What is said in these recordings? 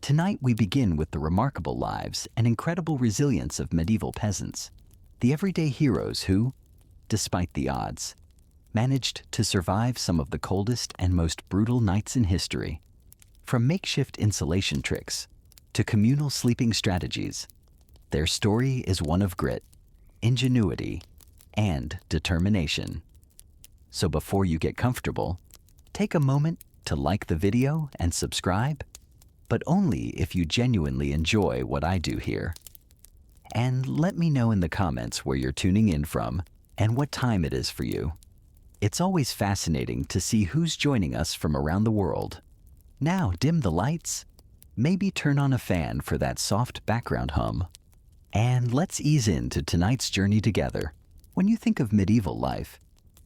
Tonight we begin with the remarkable lives and incredible resilience of medieval peasants, the everyday heroes who, despite the odds, managed to survive some of the coldest and most brutal nights in history. From makeshift insulation tricks to communal sleeping strategies, their story is one of grit, ingenuity, and determination. So before you get comfortable, take a moment to like the video and subscribe, but only if you genuinely enjoy what I do here. And let me know in the comments where you're tuning in from and what time it is for you. It's always fascinating to see who's joining us from around the world. Now dim the lights, maybe turn on a fan for that soft background hum, and let's ease into tonight's journey together. When you think of medieval life,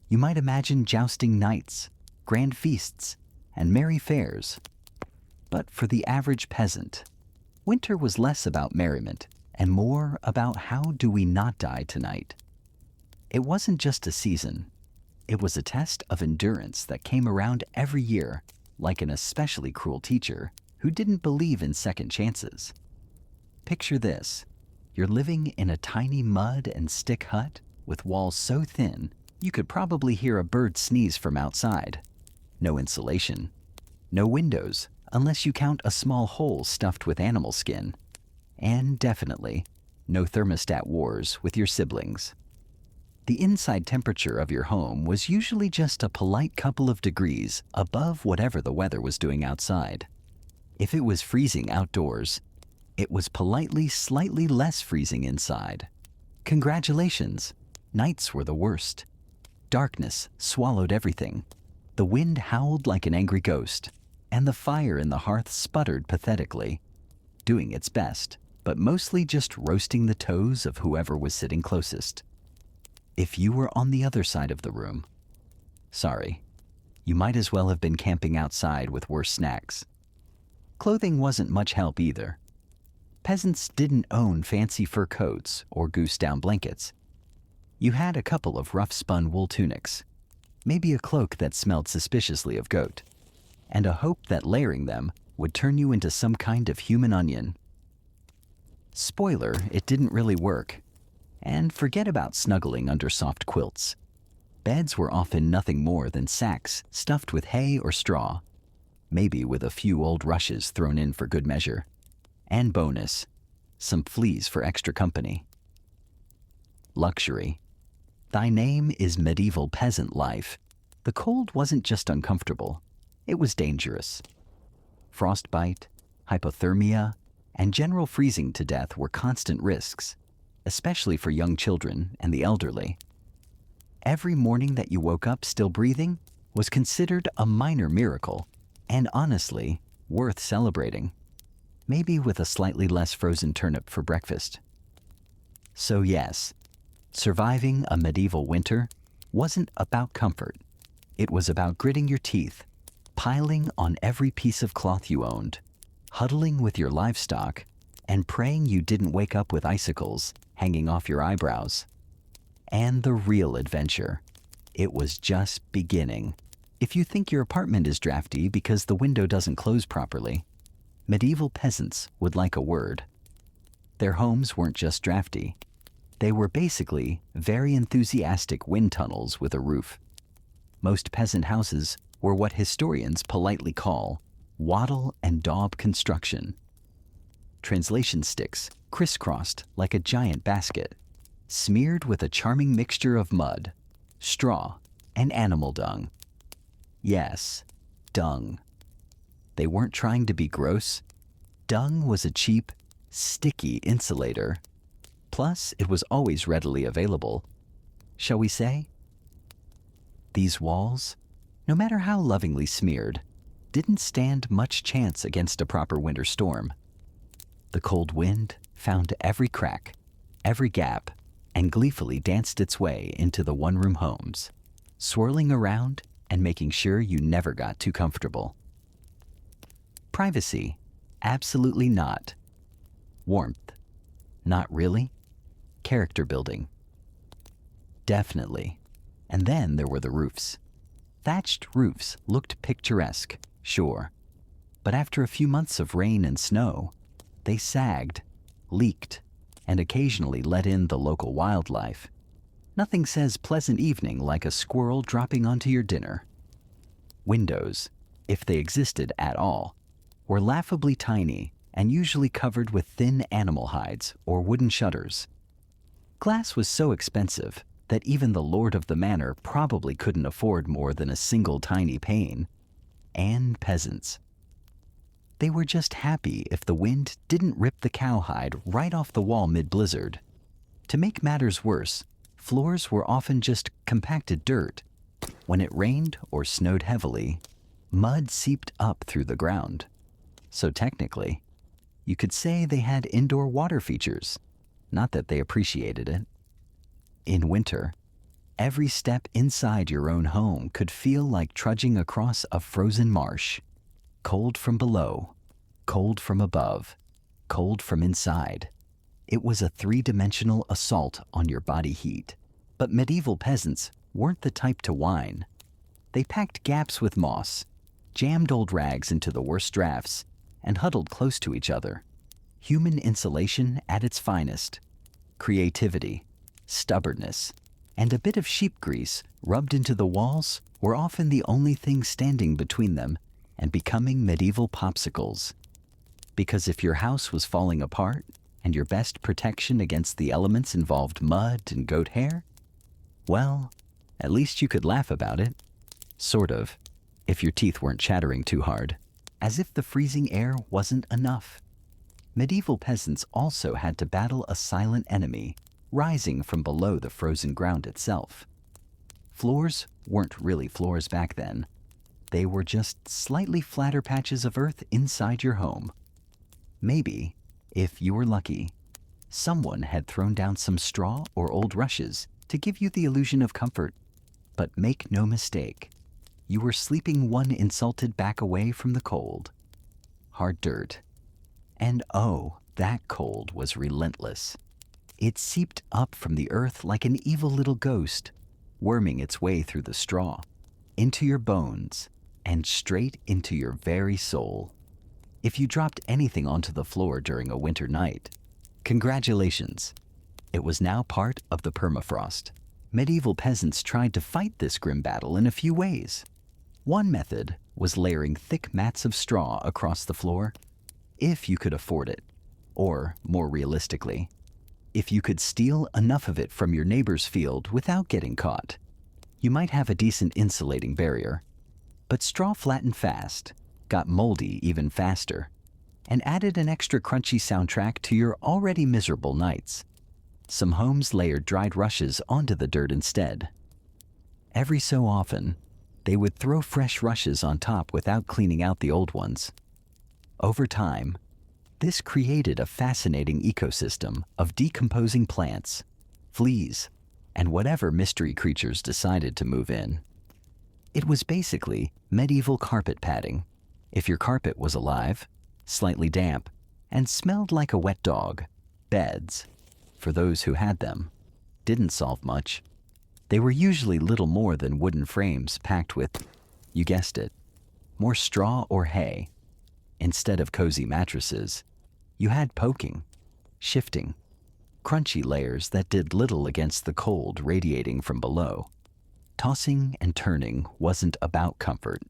you might imagine jousting knights, grand feasts, and merry fairs. But for the average peasant, winter was less about merriment and more about how do we not die tonight. It wasn't just a season. It was a test of endurance that came around every year, like an especially cruel teacher who didn't believe in second chances. Picture this. You're living in a tiny mud and stick hut with walls so thin you could probably hear a bird sneeze from outside. No insulation. No windows, unless you count a small hole stuffed with animal skin. And definitely, no thermostat wars with your siblings. The inside temperature of your home was usually just a polite couple of degrees above whatever the weather was doing outside. If it was freezing outdoors, it was politely slightly less freezing inside. Congratulations, nights were the worst. Darkness swallowed everything. The wind howled like an angry ghost, and the fire in the hearth sputtered pathetically, doing its best, but mostly just roasting the toes of whoever was sitting closest. If you were on the other side of the room, sorry, you might as well have been camping outside with worse snacks. Clothing wasn't much help either. Peasants didn't own fancy fur coats or goose-down blankets. You had a couple of rough-spun wool tunics, maybe a cloak that smelled suspiciously of goat, and a hope that layering them would turn you into some kind of human onion. Spoiler, it didn't really work. And forget about snuggling under soft quilts. Beds were often nothing more than sacks stuffed with hay or straw, maybe with a few old rushes thrown in for good measure. And bonus, some fleas for extra company. Luxury. Thy name is medieval peasant life. The cold wasn't just uncomfortable, it was dangerous. Frostbite, hypothermia, and general freezing to death were constant risks, especially for young children and the elderly. Every morning that you woke up still breathing was considered a minor miracle, and honestly, worth celebrating. Maybe with a slightly less frozen turnip for breakfast. So yes, surviving a medieval winter wasn't about comfort. It was about gritting your teeth, piling on every piece of cloth you owned, huddling with your livestock, and praying you didn't wake up with icicles hanging off your eyebrows. And the real adventure. It was just beginning. If you think your apartment is drafty because the window doesn't close properly, medieval peasants would like a word. Their homes weren't just drafty. They were basically very enthusiastic wind tunnels with a roof. Most peasant houses were what historians politely call wattle and daub construction. Translation sticks crisscrossed like a giant basket, smeared with a charming mixture of mud, straw, and animal dung. Yes, dung. They weren't trying to be gross. Dung was a cheap, sticky insulator. Plus, it was always readily available. Shall we say? These walls, no matter how lovingly smeared, didn't stand much chance against a proper winter storm. The cold wind found every crack, every gap, and gleefully danced its way into the one-room homes, swirling around and making sure you never got too comfortable. Privacy? Absolutely not. Warmth? Not really. Character building? Definitely. And then there were the roofs. Thatched roofs looked picturesque, sure. But after a few months of rain and snow, they sagged, leaked, and occasionally let in the local wildlife. Nothing says pleasant evening like a squirrel dropping onto your dinner. Windows, if they existed at all, were laughably tiny and usually covered with thin animal hides or wooden shutters. Glass was so expensive that even the lord of the manor probably couldn't afford more than a single tiny pane. And peasants. They were just happy if the wind didn't rip the cowhide right off the wall mid-blizzard. To make matters worse, floors were often just compacted dirt. When it rained or snowed heavily, mud seeped up through the ground. So technically, you could say they had indoor water features, not that they appreciated it. In winter, every step inside your own home could feel like trudging across a frozen marsh. Cold from below, cold from above, cold from inside. It was a three-dimensional assault on your body heat. But medieval peasants weren't the type to whine. They packed gaps with moss, jammed old rags into the worst drafts, and huddled close to each other. Human insulation at its finest. Creativity, stubbornness, and a bit of sheep grease rubbed into the walls were often the only thing standing between them and becoming medieval popsicles. Because if your house was falling apart and your best protection against the elements involved mud and goat hair, well, at least you could laugh about it. Sort of, if your teeth weren't chattering too hard, as if the freezing air wasn't enough. Medieval peasants also had to battle a silent enemy rising from below the frozen ground itself. Floors weren't really floors back then. They were just slightly flatter patches of earth inside your home. Maybe, if you were lucky, someone had thrown down some straw or old rushes to give you the illusion of comfort. But make no mistake, you were sleeping one insulted back away from the cold. Hard dirt. And oh, that cold was relentless. It seeped up from the earth like an evil little ghost, worming its way through the straw, into your bones, and straight into your very soul. If you dropped anything onto the floor during a winter night, congratulations. It was now part of the permafrost. Medieval peasants tried to fight this grim battle in a few ways. One method was layering thick mats of straw across the floor, if you could afford it, or, more realistically, if you could steal enough of it from your neighbor's field without getting caught. You might have a decent insulating barrier, but straw flattened fast, got moldy even faster, and added an extra crunchy soundtrack to your already miserable nights. Some homes layered dried rushes onto the dirt instead. Every so often, they would throw fresh rushes on top without cleaning out the old ones. Over time, this created a fascinating ecosystem of decomposing plants, fleas, and whatever mystery creatures decided to move in. It was basically medieval carpet padding, if your carpet was alive, slightly damp, and smelled like a wet dog. Beds, for those who had them, didn't solve much. They were usually little more than wooden frames packed with, you guessed it, more straw or hay. Instead of cozy mattresses, you had poking, shifting, crunchy layers that did little against the cold radiating from below. Tossing and turning wasn't about comfort.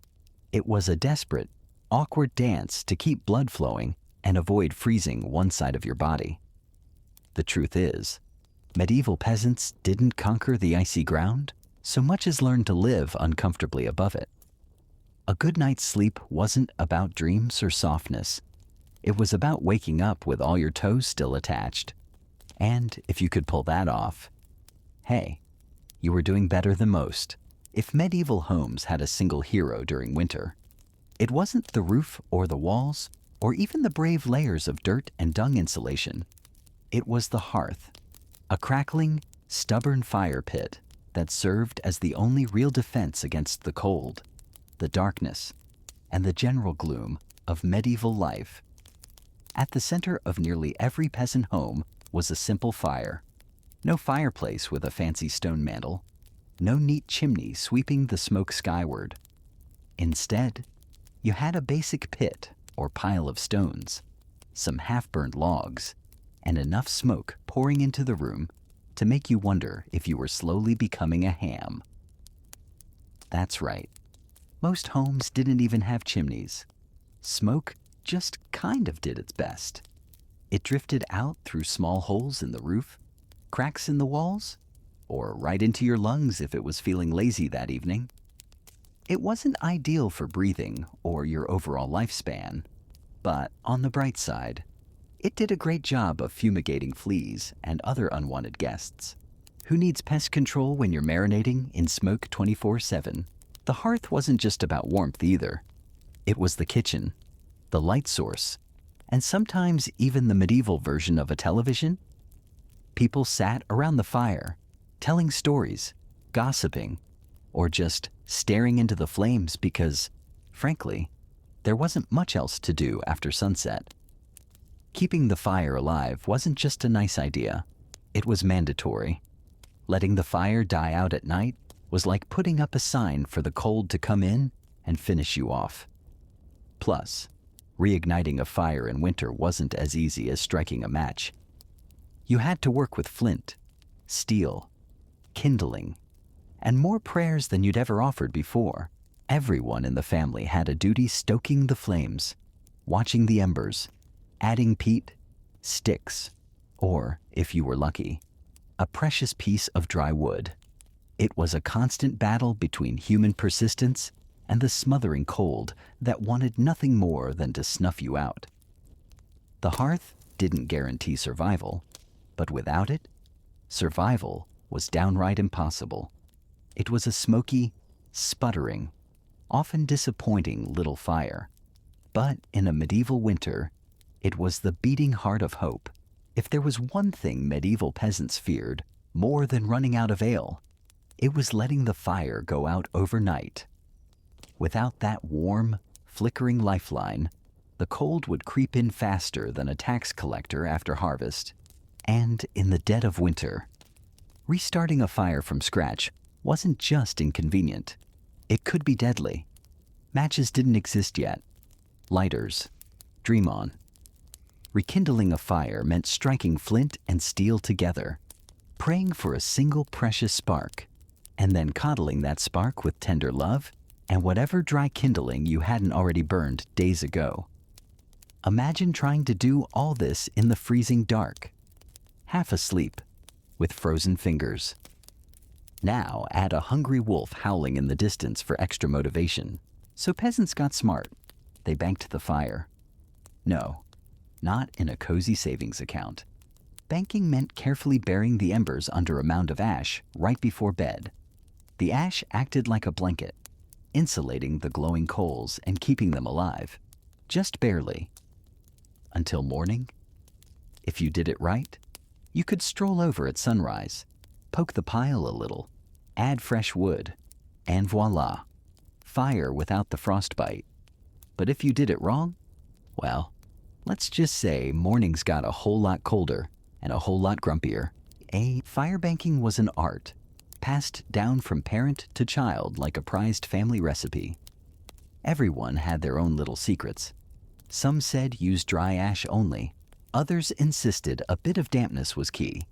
It was a desperate, awkward dance to keep blood flowing and avoid freezing one side of your body. The truth is, medieval peasants didn't conquer the icy ground so much as learn to live uncomfortably above it. A good night's sleep wasn't about dreams or softness. It was about waking up with all your toes still attached. And if you could pull that off, hey, you were doing better than most. If medieval homes had a single hero during winter, it wasn't the roof or the walls or even the brave layers of dirt and dung insulation. It was the hearth, a crackling, stubborn fire pit that served as the only real defense against the cold, the darkness, and the general gloom of medieval life. At the center of nearly every peasant home was a simple fire. No fireplace with a fancy stone mantel, no neat chimney sweeping the smoke skyward. Instead, you had a basic pit, or pile of stones, some half-burnt logs, and enough smoke pouring into the room to make you wonder if you were slowly becoming a ham. That's right. Most homes didn't even have chimneys. Smoke just kind of did its best. It drifted out through small holes in the roof, cracks in the walls, or right into your lungs if it was feeling lazy that evening. It wasn't ideal for breathing or your overall lifespan, but on the bright side, it did a great job of fumigating fleas and other unwanted guests. Who needs pest control when you're marinating in smoke 24/7? The hearth wasn't just about warmth either. It was the kitchen, the light source, and sometimes even the medieval version of a television. People sat around the fire, telling stories, gossiping, or just staring into the flames because, frankly, there wasn't much else to do after sunset. Keeping the fire alive wasn't just a nice idea, it was mandatory. Letting the fire die out at night was like putting up a sign for the cold to come in and finish you off. Plus, reigniting a fire in winter wasn't as easy as striking a match. You had to work with flint, steel, kindling, and more prayers than you'd ever offered before. Everyone in the family had a duty stoking the flames, watching the embers, adding peat, sticks, or, if you were lucky, a precious piece of dry wood. It was a constant battle between human persistence and the smothering cold that wanted nothing more than to snuff you out. The hearth didn't guarantee survival, but without it, survival was downright impossible. It was a smoky, sputtering, often disappointing little fire. But in a medieval winter, it was the beating heart of hope. If there was one thing medieval peasants feared more than running out of ale, it was letting the fire go out overnight. Without that warm, flickering lifeline, the cold would creep in faster than a tax collector after harvest. And in the dead of winter, restarting a fire from scratch wasn't just inconvenient. It could be deadly. Matches didn't exist yet. Lighters. Dream on. Rekindling a fire meant striking flint and steel together, praying for a single precious spark, and then coddling that spark with tender love and whatever dry kindling you hadn't already burned days ago. Imagine trying to do all this in the freezing dark, half asleep, with frozen fingers. Now add a hungry wolf howling in the distance for extra motivation. So peasants got smart. They banked the fire. No, not in a cozy savings account. Banking meant carefully burying the embers under a mound of ash right before bed. The ash acted like a blanket, insulating the glowing coals and keeping them alive, just barely. Until morning. If you did it right, you could stroll over at sunrise, poke the pile a little, add fresh wood, and voila, fire without the frostbite. But if you did it wrong, well, let's just say mornings got a whole lot colder and a whole lot grumpier. Fire banking was an art, passed down from parent to child like a prized family recipe. Everyone had their own little secrets. Some said use dry ash only. Others insisted a bit of dampness was key.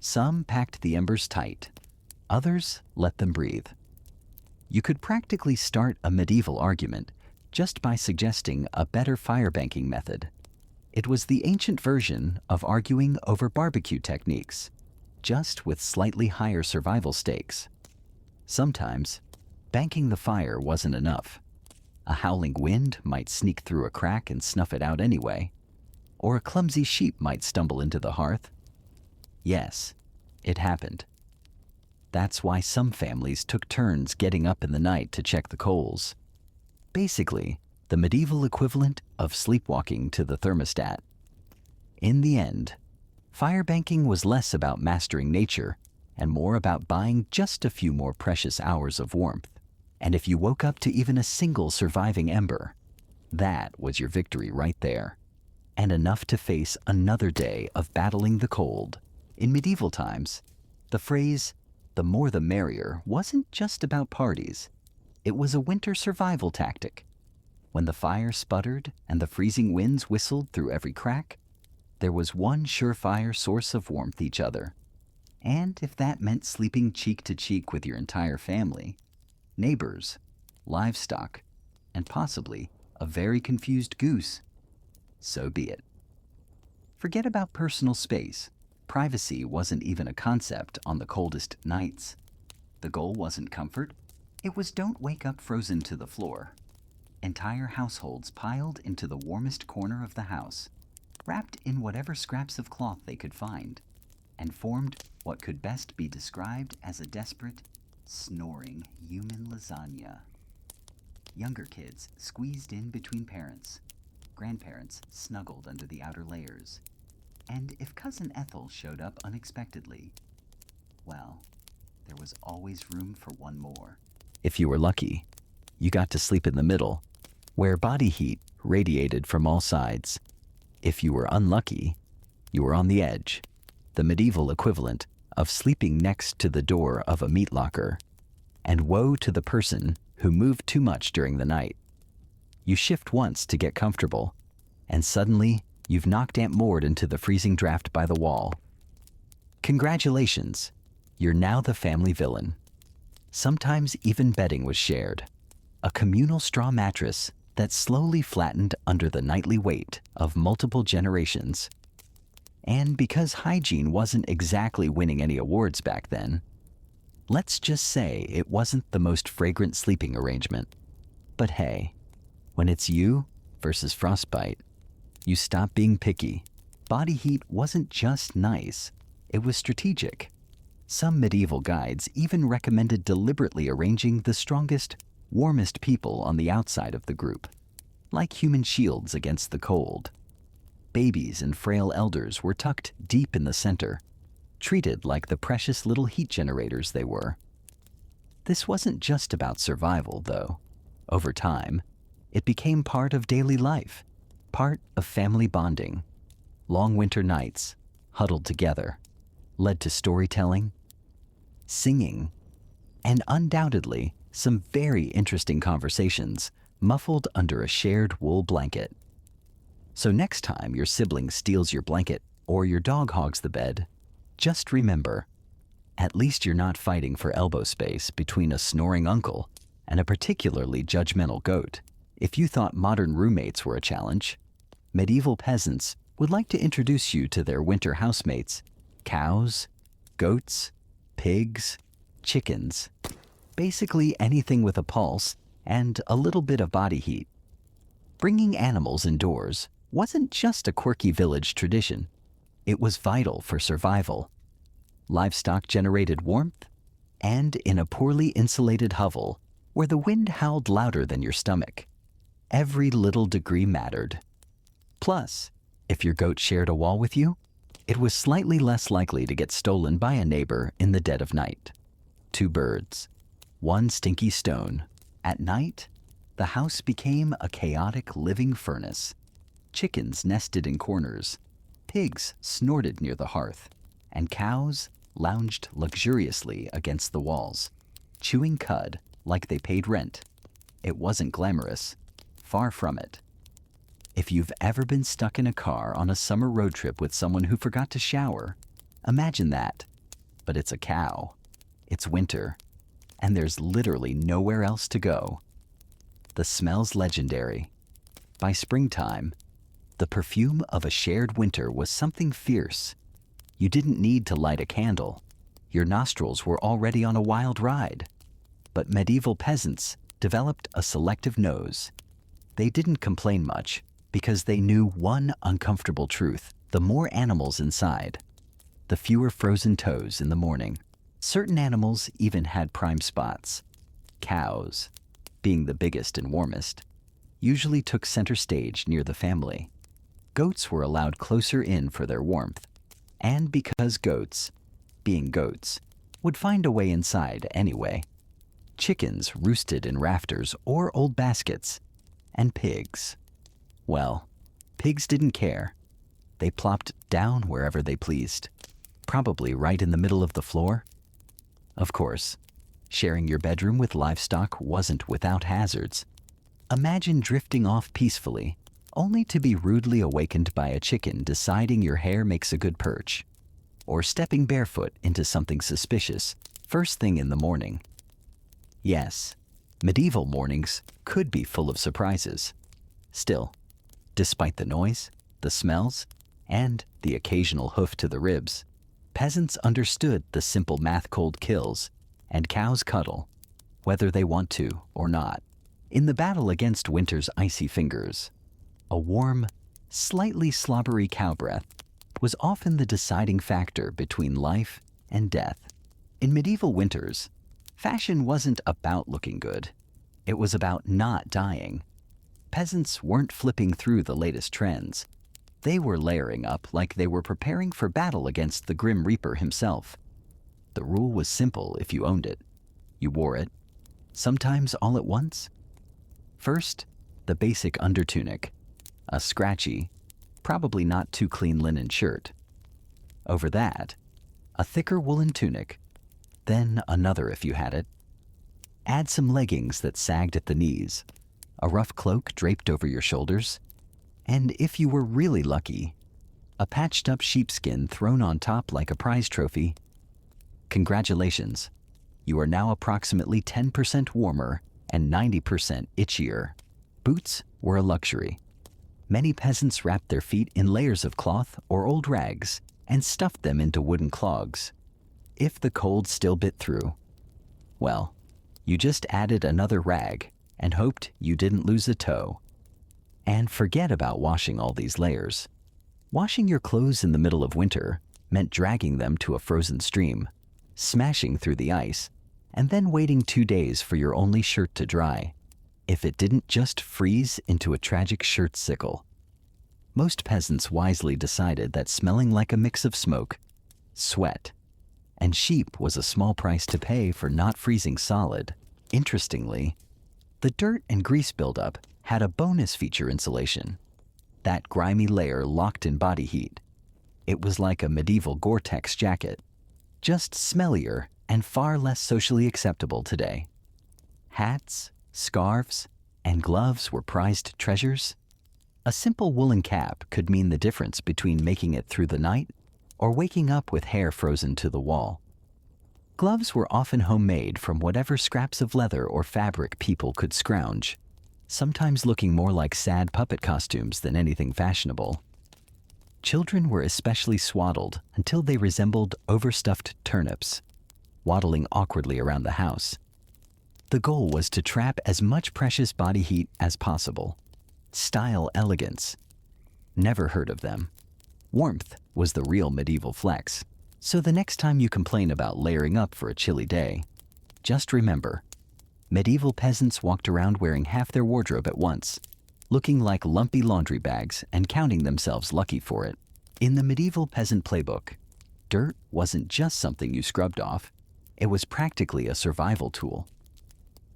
Some packed the embers tight. Others let them breathe. You could practically start a medieval argument just by suggesting a better fire banking method. It was the ancient version of arguing over barbecue techniques, just with slightly higher survival stakes. Sometimes, banking the fire wasn't enough. A howling wind might sneak through a crack and snuff it out anyway, or a clumsy sheep might stumble into the hearth. Yes, it happened. That's why some families took turns getting up in the night to check the coals. Basically, the medieval equivalent of sleepwalking to the thermostat. In the end, fire banking was less about mastering nature and more about buying just a few more precious hours of warmth. And if you woke up to even a single surviving ember, that was your victory right there. And enough to face another day of battling the cold. In medieval times, the phrase, "the more the merrier," wasn't just about parties. It was a winter survival tactic. When the fire sputtered and the freezing winds whistled through every crack, there was one surefire source of warmth: each other. And if that meant sleeping cheek to cheek with your entire family, neighbors, livestock, and possibly a very confused goose, so be it. Forget about personal space. Privacy wasn't even a concept on the coldest nights. The goal wasn't comfort. It was don't wake up frozen to the floor. Entire households piled into the warmest corner of the house, wrapped in whatever scraps of cloth they could find, and formed what could best be described as a desperate, snoring human lasagna. Younger kids squeezed in between parents. Grandparents snuggled under the outer layers. And if Cousin Ethel showed up unexpectedly, well, there was always room for one more. If you were lucky, you got to sleep in the middle, where body heat radiated from all sides. If you were unlucky, you were on the edge, the medieval equivalent of sleeping next to the door of a meat locker. And woe to the person who moved too much during the night. You shift once to get comfortable, and suddenly you've knocked Aunt Maud into the freezing draft by the wall. Congratulations, you're now the family villain. Sometimes even bedding was shared, a communal straw mattress that slowly flattened under the nightly weight of multiple generations. And because hygiene wasn't exactly winning any awards back then, let's just say it wasn't the most fragrant sleeping arrangement. But hey, when it's you versus frostbite, you stop being picky. Body heat wasn't just nice, it was strategic. Some medieval guides even recommended deliberately arranging the strongest, warmest people on the outside of the group, like human shields against the cold. Babies and frail elders were tucked deep in the center, treated like the precious little heat generators they were. This wasn't just about survival, though. Over time, it became part of daily life, part of family bonding. Long winter nights, huddled together, led to storytelling, singing, and undoubtedly some very interesting conversations muffled under a shared wool blanket. So next time your sibling steals your blanket or your dog hogs the bed, just remember, at least you're not fighting for elbow space between a snoring uncle and a particularly judgmental goat. If you thought modern roommates were a challenge, medieval peasants would like to introduce you to their winter housemates: cows, goats, pigs, chickens, basically anything with a pulse and a little bit of body heat. Bringing animals indoors wasn't just a quirky village tradition. It was vital for survival. Livestock generated warmth, and in a poorly insulated hovel where the wind howled louder than your stomach, every little degree mattered. Plus, if your goat shared a wall with you, it was slightly less likely to get stolen by a neighbor in the dead of night. Two birds, one stinky stone. At night, the house became a chaotic living furnace. Chickens nested in corners, pigs snorted near the hearth, and cows lounged luxuriously against the walls, chewing cud like they paid rent. It wasn't glamorous, far from it. If you've ever been stuck in a car on a summer road trip with someone who forgot to shower, imagine that. But it's a cow, it's winter, and there's literally nowhere else to go. The smell's legendary. By springtime, the perfume of a shared winter was something fierce. You didn't need to light a candle. Your nostrils were already on a wild ride. But medieval peasants developed a selective nose. They didn't complain much because they knew one uncomfortable truth: the more animals inside, the fewer frozen toes in the morning. Certain animals even had prime spots. Cows, being the biggest and warmest, usually took center stage near the family. Goats were allowed closer in for their warmth, and because goats, being goats, would find a way inside anyway. Chickens roosted in rafters or old baskets, and pigs, well, pigs didn't care. They plopped down wherever they pleased, probably right in the middle of the floor. Of course, sharing your bedroom with livestock wasn't without hazards. Imagine drifting off peacefully, only to be rudely awakened by a chicken deciding your hair makes a good perch, or stepping barefoot into something suspicious first thing in the morning. Yes, medieval mornings could be full of surprises. Still, despite the noise, the smells, and the occasional hoof to the ribs, peasants understood the simple math: cold kills and cows cuddle, whether they want to or not. In the battle against winter's icy fingers, a warm, slightly slobbery cow breath was often the deciding factor between life and death. In medieval winters, fashion wasn't about looking good. It was about not dying. Peasants weren't flipping through the latest trends. They were layering up like they were preparing for battle against the Grim Reaper himself. The rule was simple if you owned it. You wore it, sometimes all at once. First, the basic undertunic, a scratchy, probably not too clean linen shirt. Over that, a thicker woolen tunic, then another if you had it. Add some leggings that sagged at the knees, a rough cloak draped over your shoulders, and if you were really lucky, a patched up sheepskin thrown on top like a prize trophy. Congratulations, you are now approximately 10% warmer and 90% itchier. Boots were a luxury. Many peasants wrapped their feet in layers of cloth or old rags and stuffed them into wooden clogs. If the cold still bit through, well, you just added another rag and hoped you didn't lose a toe. And forget about washing all these layers. Washing your clothes in the middle of winter meant dragging them to a frozen stream, smashing through the ice, and then waiting 2 days for your only shirt to dry, if it didn't just freeze into a tragic shirt sickle. Most peasants wisely decided that smelling like a mix of smoke, sweat, and sheep was a small price to pay for not freezing solid. Interestingly, the dirt and grease buildup had a bonus feature: insulation. That grimy layer locked in body heat. It was like a medieval Gore-Tex jacket, just smellier and far less socially acceptable today. Hats, scarves, and gloves were prized treasures. A simple woolen cap could mean the difference between making it through the night or waking up with hair frozen to the wall. Gloves were often homemade from whatever scraps of leather or fabric people could scrounge, sometimes looking more like sad puppet costumes than anything fashionable. Children were especially swaddled until they resembled overstuffed turnips, waddling awkwardly around the house. The goal was to trap as much precious body heat as possible. Style elegance. Never heard of them. Warmth was the real medieval flex. So the next time you complain about layering up for a chilly day, just remember, medieval peasants walked around wearing half their wardrobe at once, looking like lumpy laundry bags and counting themselves lucky for it. In the medieval peasant playbook, dirt wasn't just something you scrubbed off, it was practically a survival tool.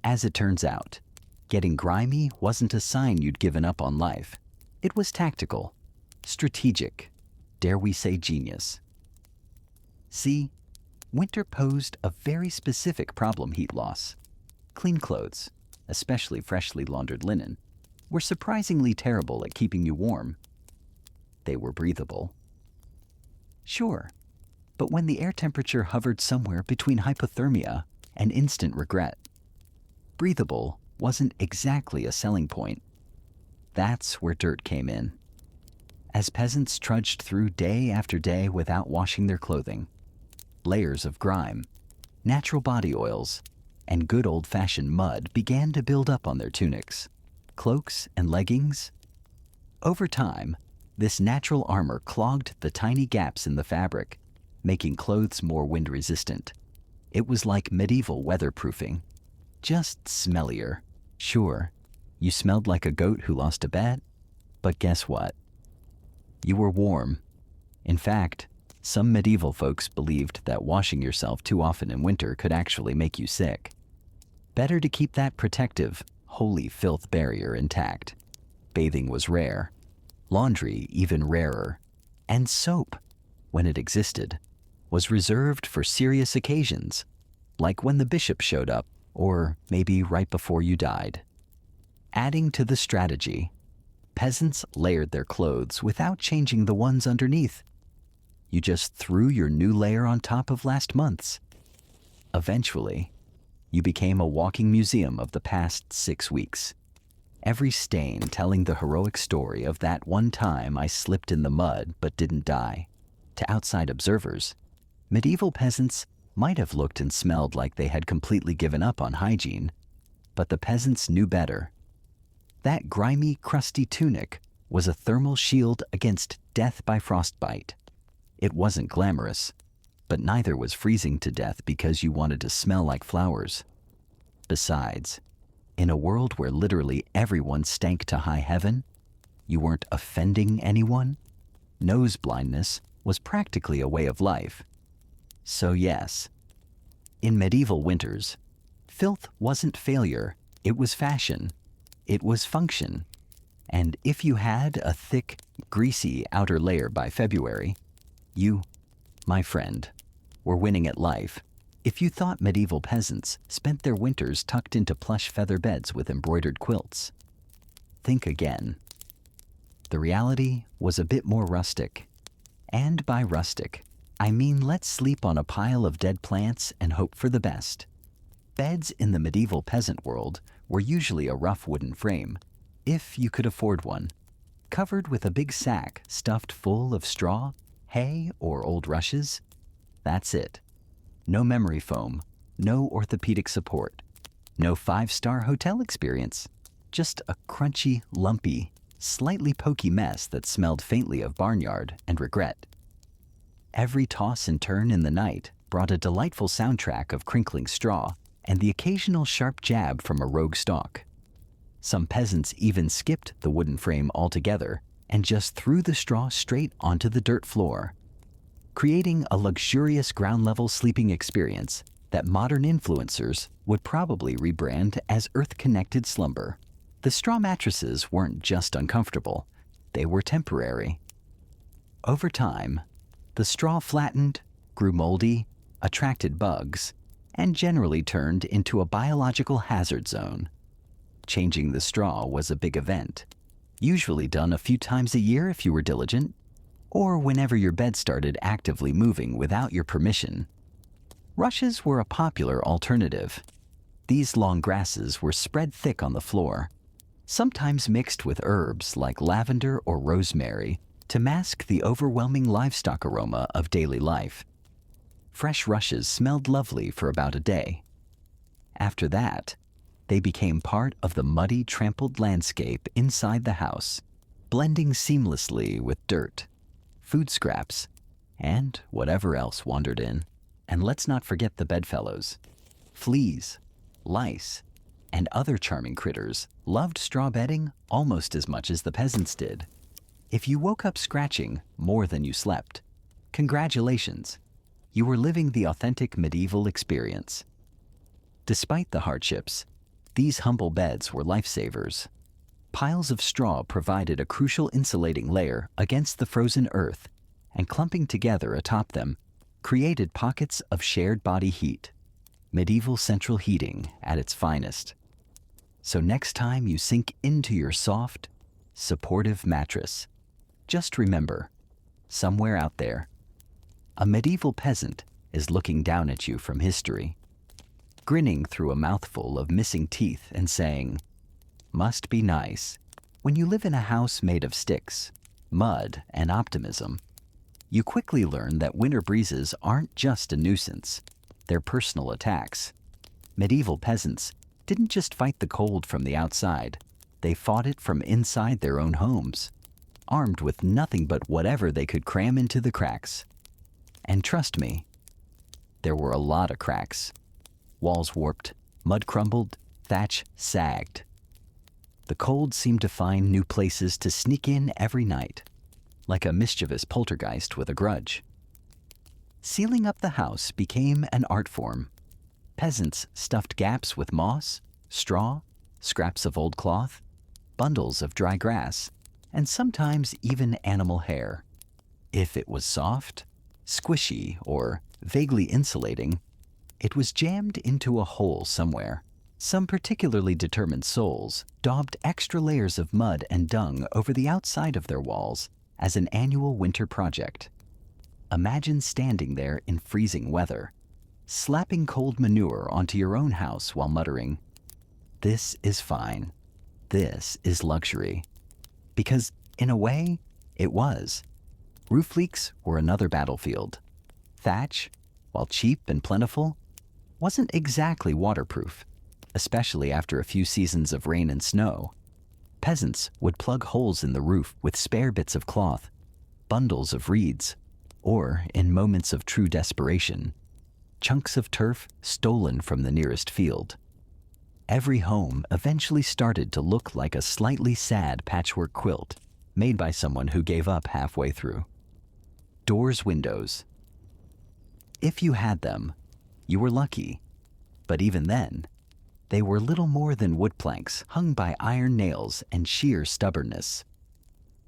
As it turns out, getting grimy wasn't a sign you'd given up on life. It was tactical, strategic, dare we say genius. See, winter posed a very specific problem: heat loss. Clean clothes, especially freshly laundered linen, were surprisingly terrible at keeping you warm. They were breathable. Sure, but when the air temperature hovered somewhere between hypothermia and instant regret, breathable wasn't exactly a selling point. That's where dirt came in. As peasants trudged through day after day without washing their clothing, layers of grime, natural body oils, and good old-fashioned mud began to build up on their tunics, cloaks, and leggings. Over time, this natural armor clogged the tiny gaps in the fabric, making clothes more wind-resistant. It was like medieval weatherproofing, just smellier. Sure, you smelled like a goat who lost a bet, but guess what? You were warm. In fact, some medieval folks believed that washing yourself too often in winter could actually make you sick. Better to keep that protective, holy filth barrier intact. Bathing was rare, laundry even rarer, and soap, when it existed, was reserved for serious occasions, like when the bishop showed up, or maybe right before you died. Adding to the strategy, peasants layered their clothes without changing the ones underneath. You just threw your new layer on top of last month's. Eventually, you became a walking museum of the past 6 weeks. Every stain telling the heroic story of that one time I slipped in the mud but didn't die. To outside observers, medieval peasants might have looked and smelled like they had completely given up on hygiene, but the peasants knew better. That grimy, crusty tunic was a thermal shield against death by frostbite. It wasn't glamorous, but neither was freezing to death because you wanted to smell like flowers. Besides, in a world where literally everyone stank to high heaven, you weren't offending anyone. Nose blindness was practically a way of life. So yes, in medieval winters, filth wasn't failure, it was fashion. It was function. And if you had a thick, greasy outer layer by February, you, my friend, were winning at life. If you thought medieval peasants spent their winters tucked into plush feather beds with embroidered quilts, think again. The reality was a bit more rustic. And by rustic, I mean let's sleep on a pile of dead plants and hope for the best. Beds in the medieval peasant world were usually a rough wooden frame, if you could afford one, covered with a big sack stuffed full of straw, hay, or old rushes. That's it. No memory foam, no orthopedic support, no 5-star hotel experience, just a crunchy, lumpy, slightly pokey mess that smelled faintly of barnyard and regret. Every toss and turn in the night brought a delightful soundtrack of crinkling straw and the occasional sharp jab from a rogue stalk. Some peasants even skipped the wooden frame altogether and just threw the straw straight onto the dirt floor, creating a luxurious ground-level sleeping experience that modern influencers would probably rebrand as earth-connected slumber. The straw mattresses weren't just uncomfortable, they were temporary. Over time, the straw flattened, grew moldy, attracted bugs, and generally turned into a biological hazard zone. Changing the straw was a big event, usually done a few times a year if you were diligent, or whenever your bed started actively moving without your permission. Rushes were a popular alternative. These long grasses were spread thick on the floor, sometimes mixed with herbs like lavender or rosemary to mask the overwhelming livestock aroma of daily life. Fresh rushes smelled lovely for about a day. After that, they became part of the muddy, trampled landscape inside the house, blending seamlessly with dirt, food scraps, and whatever else wandered in. And let's not forget the bedfellows. Fleas, lice, and other charming critters loved straw bedding almost as much as the peasants did. If you woke up scratching more than you slept, congratulations. You were living the authentic medieval experience. Despite the hardships, these humble beds were lifesavers. Piles of straw provided a crucial insulating layer against the frozen earth, and clumping together atop them created pockets of shared body heat. Medieval central heating at its finest. So next time you sink into your soft, supportive mattress, just remember, somewhere out there, a medieval peasant is looking down at you from history, grinning through a mouthful of missing teeth and saying, "Must be nice." When you live in a house made of sticks, mud, and optimism, you quickly learn that winter breezes aren't just a nuisance, they're personal attacks. Medieval peasants didn't just fight the cold from the outside, they fought it from inside their own homes, armed with nothing but whatever they could cram into the cracks. And trust me, there were a lot of cracks. Walls warped, mud crumbled, thatch sagged. The cold seemed to find new places to sneak in every night, like a mischievous poltergeist with a grudge. Sealing up the house became an art form. Peasants stuffed gaps with moss, straw, scraps of old cloth, bundles of dry grass, and sometimes even animal hair. If it was soft, squishy, or vaguely insulating, it was jammed into a hole somewhere. Some particularly determined souls daubed extra layers of mud and dung over the outside of their walls as an annual winter project. Imagine standing there in freezing weather, slapping cold manure onto your own house while muttering, "This is fine. This is luxury." Because, in a way, it was. Roof leaks were another battlefield. Thatch, while cheap and plentiful, wasn't exactly waterproof, especially after a few seasons of rain and snow. Peasants would plug holes in the roof with spare bits of cloth, bundles of reeds, or, in moments of true desperation, chunks of turf stolen from the nearest field. Every home eventually started to look like a slightly sad patchwork quilt made by someone who gave up halfway through. Doors, windows. If you had them, you were lucky. But even then, they were little more than wood planks hung by iron nails and sheer stubbornness.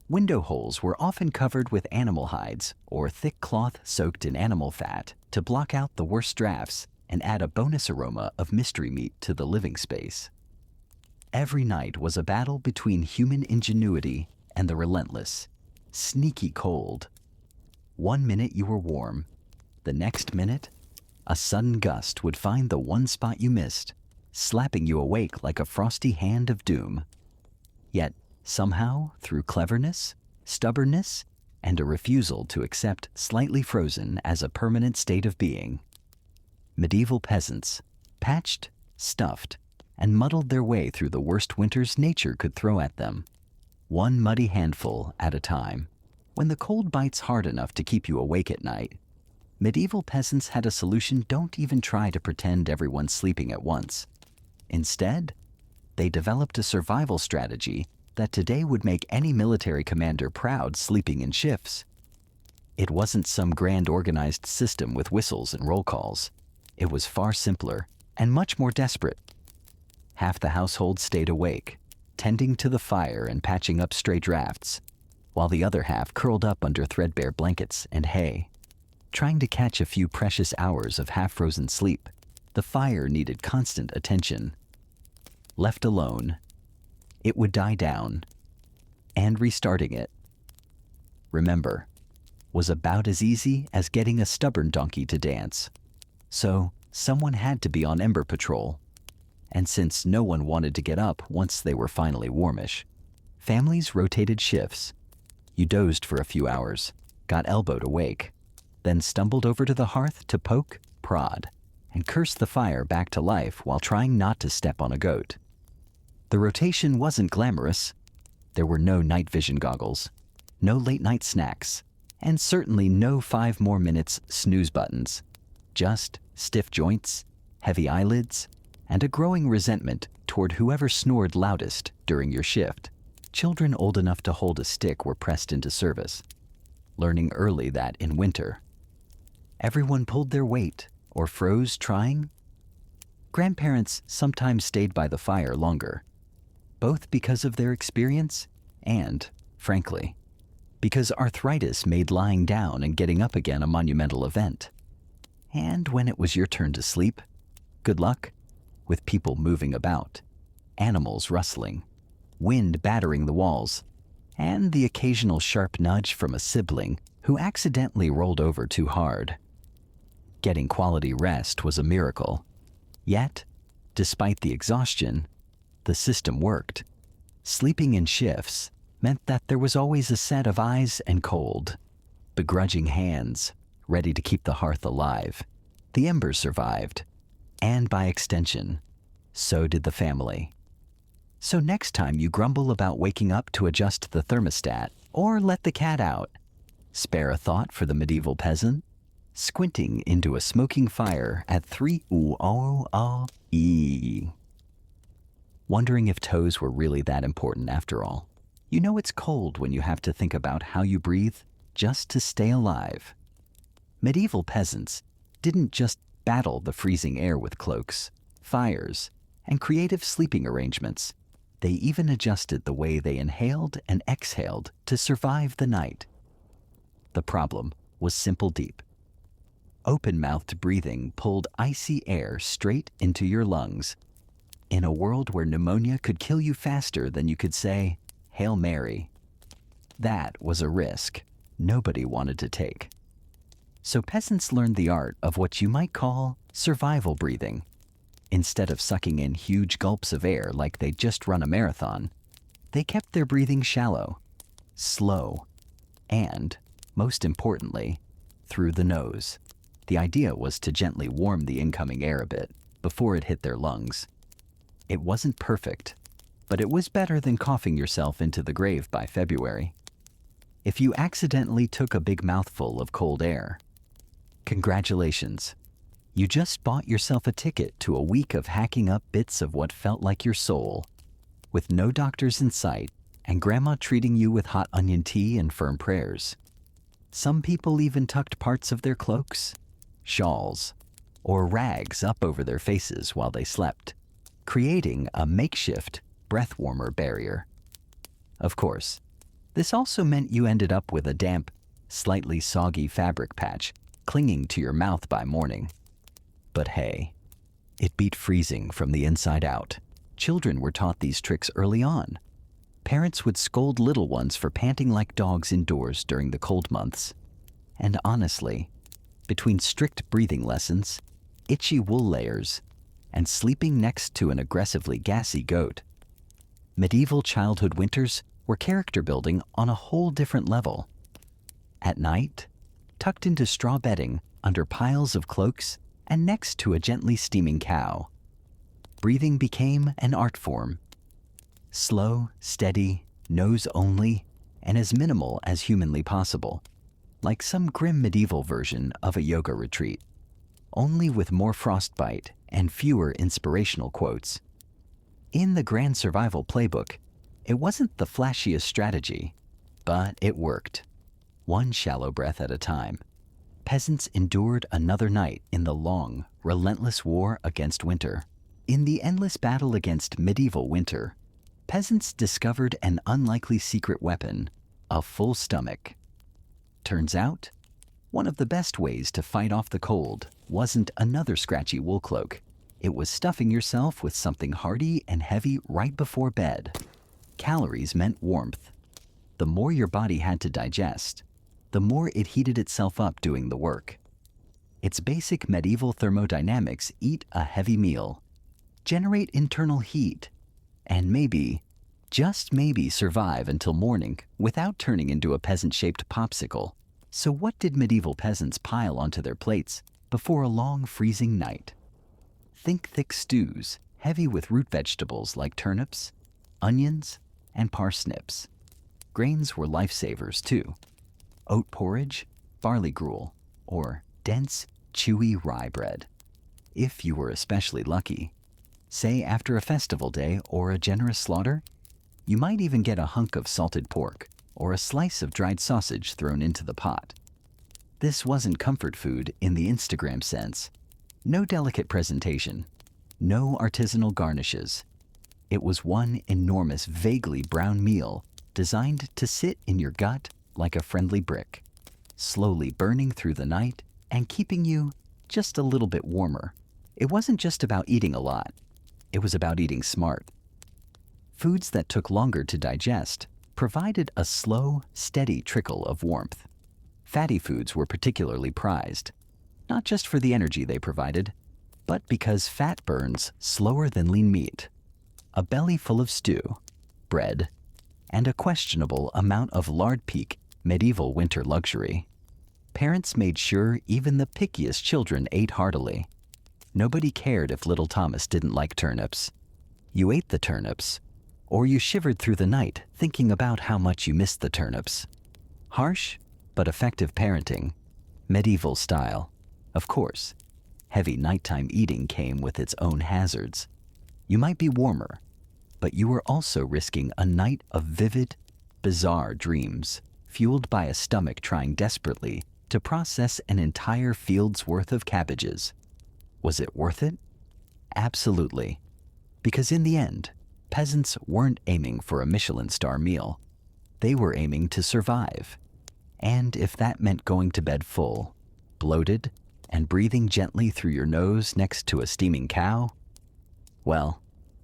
Window holes were often covered with animal hides or thick cloth soaked in animal fat to block out the worst drafts and add a bonus aroma of mystery meat to the living space. Every night was a battle between human ingenuity and the relentless, sneaky cold. One minute you were warm, the next minute, a sudden gust would find the one spot you missed, slapping you awake like a frosty hand of doom. Yet, somehow, through cleverness, stubbornness, and a refusal to accept slightly frozen as a permanent state of being, medieval peasants patched, stuffed, and muddled their way through the worst winters nature could throw at them, one muddy handful at a time. When the cold bites hard enough to keep you awake at night, medieval peasants had a solution. Don't even try to pretend everyone's sleeping at once. Instead, they developed a survival strategy that today would make any military commander proud, sleeping in shifts. It wasn't some grand organized system with whistles and roll calls. It was far simpler and much more desperate. Half the household stayed awake, tending to the fire and patching up stray drafts, while the other half curled up under threadbare blankets and hay, trying to catch a few precious hours of half-frozen sleep. The fire needed constant attention. Left alone, it would die down, and restarting it, remember, was about as easy as getting a stubborn donkey to dance. So, someone had to be on Ember Patrol. And since no one wanted to get up once they were finally warmish, families rotated shifts. You dozed for a few hours, got elbowed awake, then stumbled over to the hearth to poke, prod, and curse the fire back to life while trying not to step on a goat. The rotation wasn't glamorous. There were no night vision goggles, no late-night snacks, and certainly no 5 more minutes snooze buttons. Just stiff joints, heavy eyelids, and a growing resentment toward whoever snored loudest during your shift. Children old enough to hold a stick were pressed into service, learning early that in winter, everyone pulled their weight or froze trying. Grandparents sometimes stayed by the fire longer, both because of their experience and, frankly, because arthritis made lying down and getting up again a monumental event. And when it was your turn to sleep, good luck, with people moving about, animals rustling, wind battering the walls, and the occasional sharp nudge from a sibling who accidentally rolled over too hard. Getting quality rest was a miracle. Yet, despite the exhaustion, the system worked. Sleeping in shifts meant that there was always a set of eyes and cold, begrudging hands, ready to keep the hearth alive. The embers survived, and by extension, so did the family. So next time you grumble about waking up to adjust the thermostat or let the cat out, spare a thought for the medieval peasant, squinting into a smoking fire at 3 e. Wondering if toes were really that important after all. You know it's cold when you have to think about how you breathe just to stay alive. Medieval peasants didn't just battle the freezing air with cloaks, fires, and creative sleeping arrangements. They even adjusted the way they inhaled and exhaled to survive the night. The problem was simple deep. Open-mouthed breathing pulled icy air straight into your lungs. in a world where pneumonia could kill you faster than you could say, Hail Mary. That was a risk nobody wanted to take. So peasants learned the art of what you might call survival breathing. Instead of sucking in huge gulps of air like they'd just run a marathon, they kept their breathing shallow, slow, and, most importantly, through the nose. The idea was to gently warm the incoming air a bit before it hit their lungs. It wasn't perfect, but it was better than coughing yourself into the grave by February. If you accidentally took a big mouthful of cold air, congratulations. You just bought yourself a ticket to a week of hacking up bits of what felt like your soul, with no doctors in sight and grandma treating you with hot onion tea and firm prayers. Some people even tucked parts of their cloaks, shawls, or rags up over their faces while they slept, creating a makeshift breath warmer barrier. Of course, this also meant you ended up with a damp, slightly soggy fabric patch clinging to your mouth by morning. But hey, it beat freezing from the inside out. Children were taught these tricks early on. Parents would scold little ones for panting like dogs indoors during the cold months. And honestly, between strict breathing lessons, itchy wool layers, and sleeping next to an aggressively gassy goat, medieval childhood winters were character building on a whole different level. At night, tucked into straw bedding under piles of cloaks and next to a gently steaming cow, breathing became an art form. Slow, steady, nose only, and as minimal as humanly possible, like some grim medieval version of a yoga retreat, only with more frostbite and fewer inspirational quotes. In the Grand Survival Playbook, it wasn't the flashiest strategy, but it worked. One shallow breath at a time, peasants endured another night in the long, relentless war against winter. In the endless battle against medieval winter, peasants discovered an unlikely secret weapon, a full stomach. Turns out, one of the best ways to fight off the cold wasn't another scratchy wool cloak. It was stuffing yourself with something hearty and heavy right before bed. Calories meant warmth. The more your body had to digest, the more it heated itself up doing the work. Its basic medieval thermodynamics: eat a heavy meal, generate internal heat, and maybe, just maybe, survive until morning without turning into a peasant-shaped popsicle. So what did medieval peasants pile onto their plates before a long freezing night? Think thick stews, heavy with root vegetables like turnips, onions, and parsnips. Grains were lifesavers too. Oat porridge, barley gruel, or dense, chewy rye bread. If you were especially lucky, say after a festival day or a generous slaughter, you might even get a hunk of salted pork or a slice of dried sausage thrown into the pot. This wasn't comfort food in the Instagram sense. No delicate presentation, no artisanal garnishes. It was one enormous, vaguely brown meal designed to sit in your gut like a friendly brick, slowly burning through the night and keeping you just a little bit warmer. It wasn't just about eating a lot. It was about eating smart. Foods that took longer to digest provided a slow, steady trickle of warmth. Fatty foods were particularly prized, not just for the energy they provided, but because fat burns slower than lean meat. A belly full of stew, bread, and a questionable amount of lard peak medieval winter luxury. Parents made sure even the pickiest children ate heartily. Nobody cared if little Thomas didn't like turnips. You ate the turnips, or you shivered through the night thinking about how much you missed the turnips. Harsh, but effective parenting, medieval style. Of course, heavy nighttime eating came with its own hazards. You might be warmer, but you were also risking a night of vivid, bizarre dreams, fueled by a stomach trying desperately to process an entire field's worth of cabbages. Was it worth it? Absolutely. Because in the end, peasants weren't aiming for a Michelin star meal. They were aiming to survive. And if that meant going to bed full, bloated, and breathing gently through your nose next to a steaming cow, well,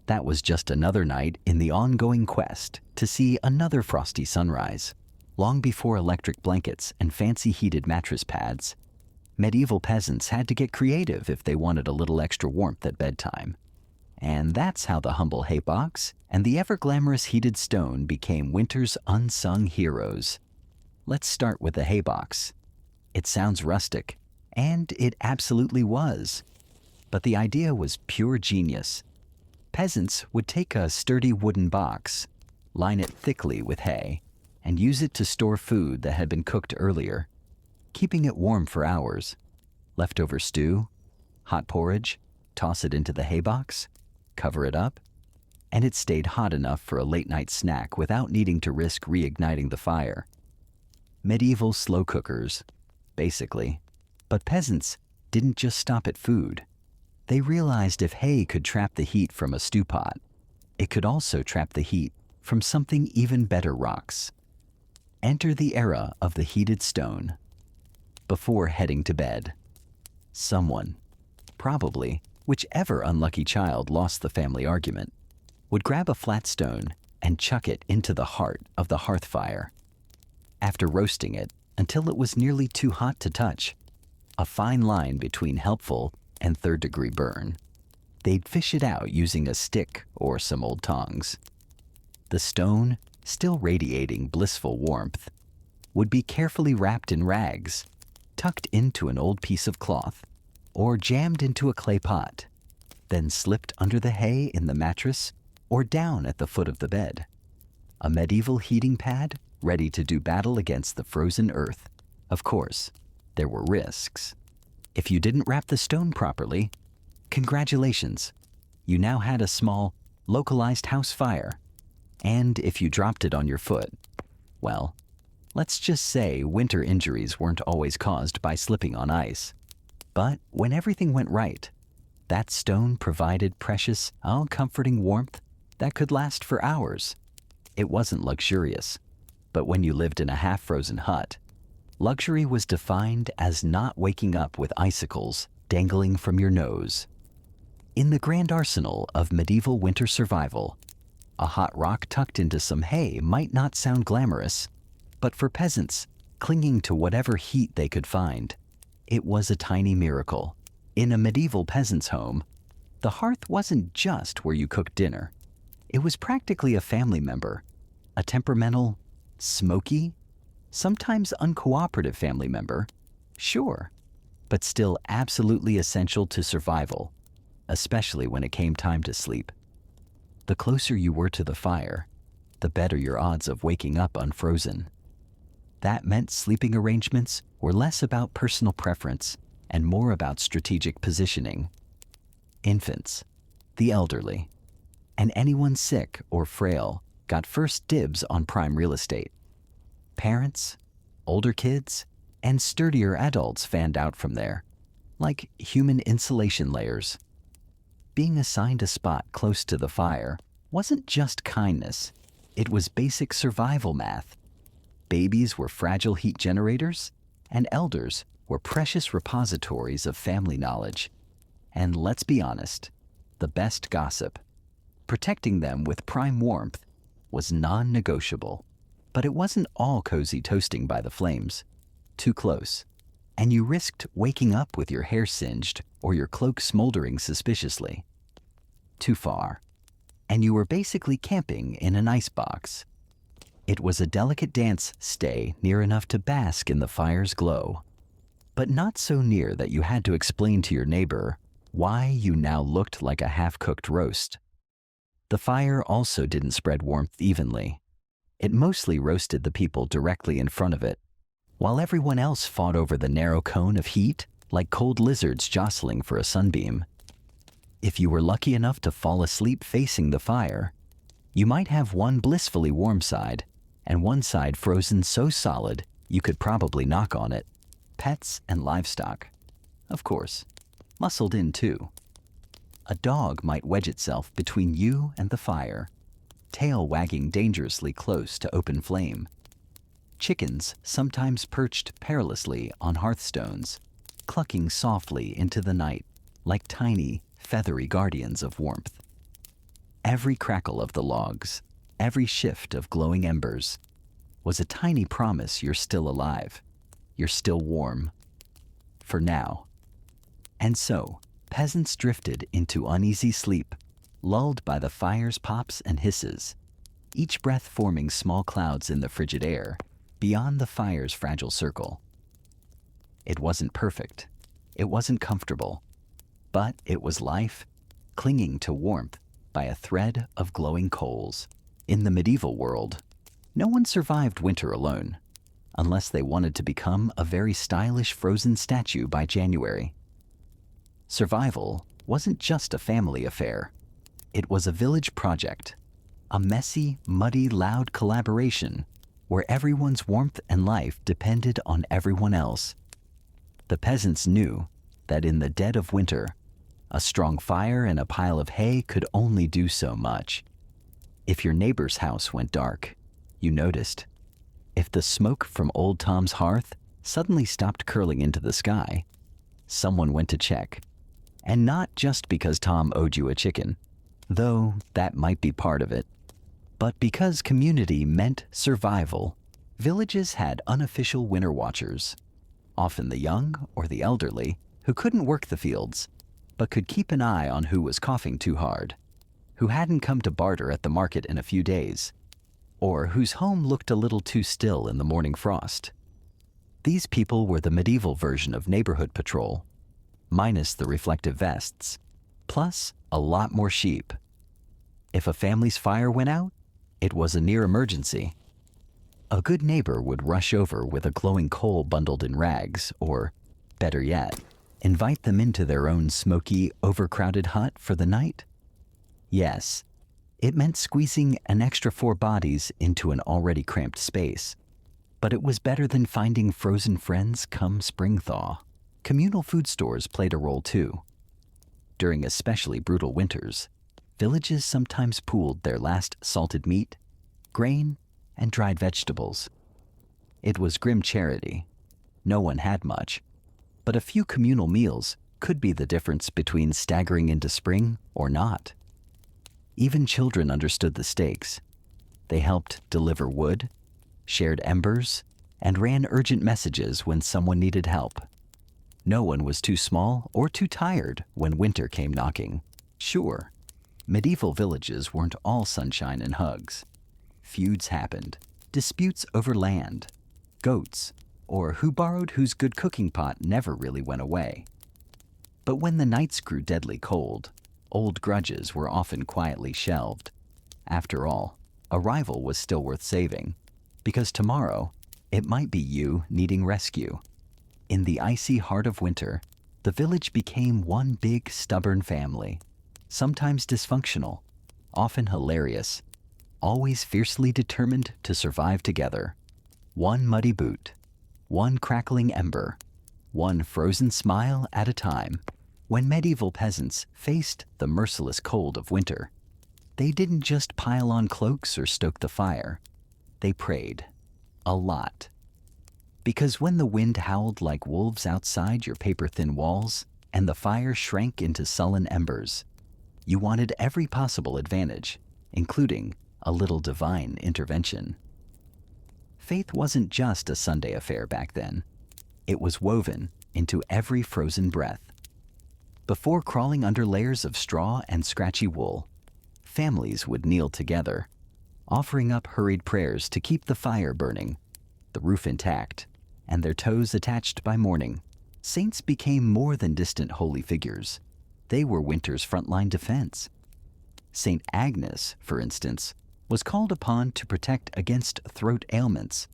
That was just another night in the ongoing quest to see another frosty sunrise. Long before electric blankets and fancy heated mattress pads, medieval peasants had to get creative if they wanted a little extra warmth at bedtime. And that's how the humble haybox and the ever-glamorous heated stone became winter's unsung heroes. Let's start with the haybox. It sounds rustic, and it absolutely was. But the idea was pure genius. Peasants would take a sturdy wooden box, line it thickly with hay, and use it to store food that had been cooked earlier, keeping it warm for hours. Leftover stew, hot porridge, toss it into the haybox, cover it up, and it stayed hot enough for a late-night snack without needing to risk reigniting the fire. Medieval slow cookers, basically. But peasants didn't just stop at food. They realized if hay could trap the heat from a stew pot, it could also trap the heat from something even better, rocks. Enter the era of the heated stone. Before heading to bed, someone, probably whichever unlucky child lost the family argument, would grab a flat stone and chuck it into the heart of the hearth fire. After roasting it until it was nearly too hot to touch, a fine line between helpful and third-degree burn, they'd fish it out using a stick or some old tongs. The stone, still radiating blissful warmth, would be carefully wrapped in rags, tucked into an old piece of cloth, or jammed into a clay pot, then slipped under the hay in the mattress or down at the foot of the bed. A medieval heating pad ready to do battle against the frozen earth. Of course, there were risks. If you didn't wrap the stone properly, congratulations, you now had a small, localized house fire. And if you dropped it on your foot, well, let's just say winter injuries weren't always caused by slipping on ice. But when everything went right, that stone provided precious, all-comforting warmth that could last for hours. It wasn't luxurious, but when you lived in a half-frozen hut, luxury was defined as not waking up with icicles dangling from your nose. In the grand arsenal of medieval winter survival, a hot rock tucked into some hay might not sound glamorous, but for peasants clinging to whatever heat they could find, it was a tiny miracle. In a medieval peasant's home, the hearth wasn't just where you cooked dinner. It was practically a family member, a temperamental, smoky, sometimes uncooperative family member, sure, but still absolutely essential to survival, especially when it came time to sleep. The closer you were to the fire, the better your odds of waking up unfrozen. That meant sleeping arrangements were less about personal preference and more about strategic positioning. Infants, the elderly, and anyone sick or frail got first dibs on prime real estate. Parents, older kids, and sturdier adults fanned out from there, like human insulation layers. Being assigned a spot close to the fire wasn't just kindness, it was basic survival math. Babies were fragile heat generators, and elders were precious repositories of family knowledge. And let's be honest, the best gossip. Protecting them with prime warmth was non-negotiable. But it wasn't all cozy toasting by the flames. Too close, and you risked waking up with your hair singed or your cloak smoldering suspiciously. Too far, and you were basically camping in an icebox. It was a delicate dance stay near enough to bask in the fire's glow, but not so near that you had to explain to your neighbor why you now looked like a half-cooked roast. The fire also didn't spread warmth evenly. It mostly roasted the people directly in front of it, while everyone else fought over the narrow cone of heat like cold lizards jostling for a sunbeam. If you were lucky enough to fall asleep facing the fire, you might have one blissfully warm side and one side frozen so solid you could probably knock on it. Pets and livestock, of course, muscled in too. A dog might wedge itself between you and the fire, tail wagging dangerously close to open flame. Chickens sometimes perched perilously on hearthstones, clucking softly into the night like tiny, feathery guardians of warmth. Every crackle of the logs, every shift of glowing embers, was a tiny promise you're still alive, you're still warm. For now. And so, peasants drifted into uneasy sleep, lulled by the fire's pops and hisses, each breath forming small clouds in the frigid air, beyond the fire's fragile circle. It wasn't perfect, it wasn't comfortable, but it was life, clinging to warmth by a thread of glowing coals. In the medieval world, no one survived winter alone, unless they wanted to become a very stylish frozen statue by January. Survival wasn't just a family affair. It was a village project, a messy, muddy, loud collaboration where everyone's warmth and life depended on everyone else. The peasants knew that in the dead of winter, a strong fire and a pile of hay could only do so much. If your neighbor's house went dark, you noticed. If the smoke from old Tom's hearth suddenly stopped curling into the sky, someone went to check. And not just because Tom owed you a chicken, though that might be part of it, but because community meant survival. Villages had unofficial winter watchers, often the young or the elderly who couldn't work the fields, but could keep an eye on who was coughing too hard, who hadn't come to barter at the market in a few days, or whose home looked a little too still in the morning frost. These people were the medieval version of neighborhood patrol, minus the reflective vests, plus a lot more sheep. If a family's fire went out, it was a near emergency. A good neighbor would rush over with a glowing coal bundled in rags, or, better yet, invite them into their own smoky, overcrowded hut for the night. Yes, it meant squeezing an extra 4 bodies into an already cramped space, but it was better than finding frozen friends come spring thaw. Communal food stores played a role too. During especially brutal winters, villages sometimes pooled their last salted meat, grain, and dried vegetables. It was grim charity. No one had much, but a few communal meals could be the difference between staggering into spring or not. Even children understood the stakes. They helped deliver wood, shared embers, and ran urgent messages when someone needed help. No one was too small or too tired when winter came knocking. Sure, medieval villages weren't all sunshine and hugs. Feuds happened, disputes over land, goats, or who borrowed whose good cooking pot never really went away. But when the nights grew deadly cold, old grudges were often quietly shelved. After all, a rival was still worth saving, because tomorrow it might be you needing rescue. In the icy heart of winter, the village became one big, stubborn family, sometimes dysfunctional, often hilarious, always fiercely determined to survive together. One muddy boot, one crackling ember, one frozen smile at a time. When medieval peasants faced the merciless cold of winter, they didn't just pile on cloaks or stoke the fire. They prayed. A lot. Because when the wind howled like wolves outside your paper-thin walls and the fire shrank into sullen embers, you wanted every possible advantage, including a little divine intervention. Faith wasn't just a Sunday affair back then. It was woven into every frozen breath. Before crawling under layers of straw and scratchy wool, families would kneel together, offering up hurried prayers to keep the fire burning, the roof intact, and their toes attached by morning. Saints became more than distant holy figures. They were winter's frontline defense. Saint Agnes, for instance, was called upon to protect against throat ailments,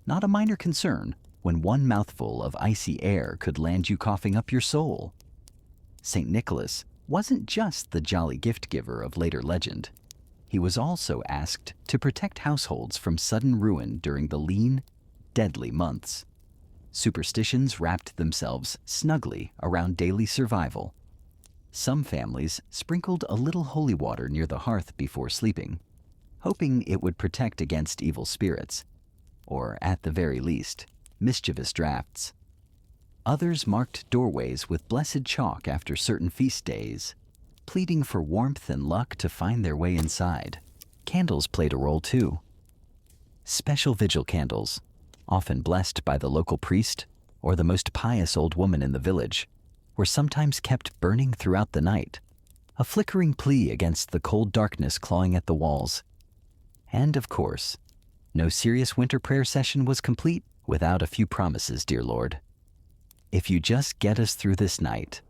not a minor concern when one mouthful of icy air could land you coughing up your soul. St. Nicholas wasn't just the jolly gift giver of later legend. He was also asked to protect households from sudden ruin during the lean, deadly months. Superstitions wrapped themselves snugly around daily survival. Some families sprinkled a little holy water near the hearth before sleeping, hoping it would protect against evil spirits, or at the very least, mischievous drafts. Others marked doorways with blessed chalk after certain feast days. pleading for warmth and luck to find their way inside. Candles played a role too. Special vigil candles, often blessed by the local priest or the most pious old woman in the village, were sometimes kept burning throughout the night, a flickering plea against the cold darkness clawing at the walls. And of course, no serious winter prayer session was complete without a few promises, dear Lord. If you just get us through this night,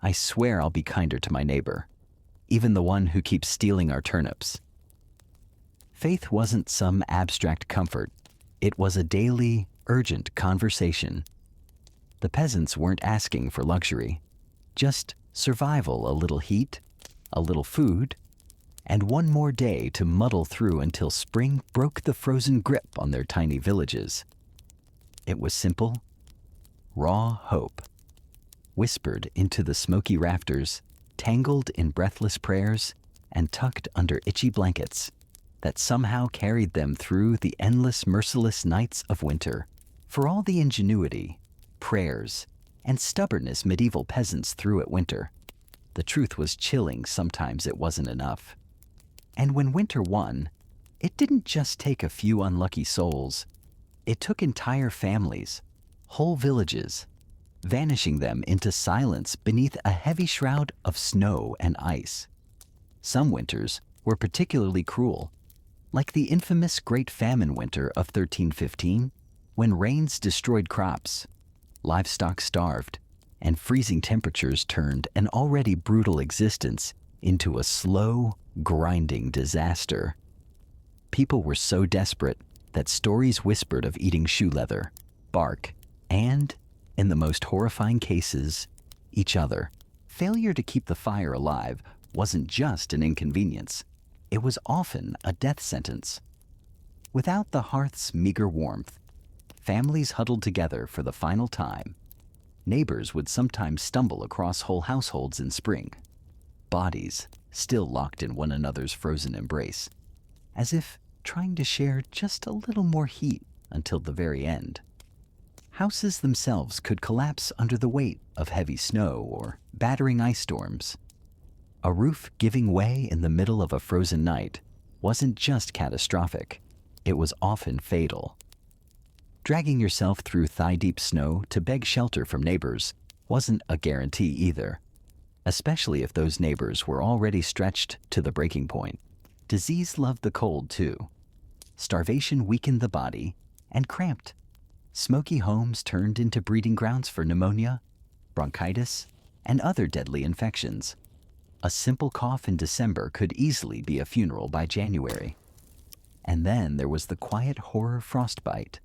I swear I'll be kinder to my neighbor, even the one who keeps stealing our turnips. Faith wasn't some abstract comfort. It was a daily, urgent conversation. The peasants weren't asking for luxury, just survival, a little heat, a little food, and one more day to muddle through until spring broke the frozen grip on their tiny villages. It was simple, raw hope, whispered into the smoky rafters, tangled in breathless prayers, and tucked under itchy blankets that somehow carried them through the endless, merciless nights of winter. For all the ingenuity, prayers, and stubbornness medieval peasants threw at winter, the truth was chilling. Sometimes it wasn't enough. And when winter won, it didn't just take a few unlucky souls. It took entire families, whole villages, vanishing them into silence beneath a heavy shroud of snow and ice. Some winters were particularly cruel, like the infamous Great Famine winter of 1315, when rains destroyed crops, livestock starved, and freezing temperatures turned an already brutal existence into a slow, grinding disaster. People were so desperate that stories whispered of eating shoe leather, bark, and, in the most horrifying cases, each other. Failure to keep the fire alive wasn't just an inconvenience. It was often a death sentence. Without the hearth's meager warmth, families huddled together for the final time. Neighbors would sometimes stumble across whole households in spring, bodies still locked in one another's frozen embrace, as if trying to share just a little more heat until the very end. Houses themselves could collapse under the weight of heavy snow or battering ice storms. A roof giving way in the middle of a frozen night wasn't just catastrophic, it was often fatal. Dragging yourself through thigh-deep snow to beg shelter from neighbors wasn't a guarantee either, especially if those neighbors were already stretched to the breaking point. Disease loved the cold too. Starvation weakened the body and cramped. Smoky homes turned into breeding grounds for pneumonia, bronchitis, and other deadly infections. A simple cough in December could easily be a funeral by January. And then there was the quiet horror frostbite.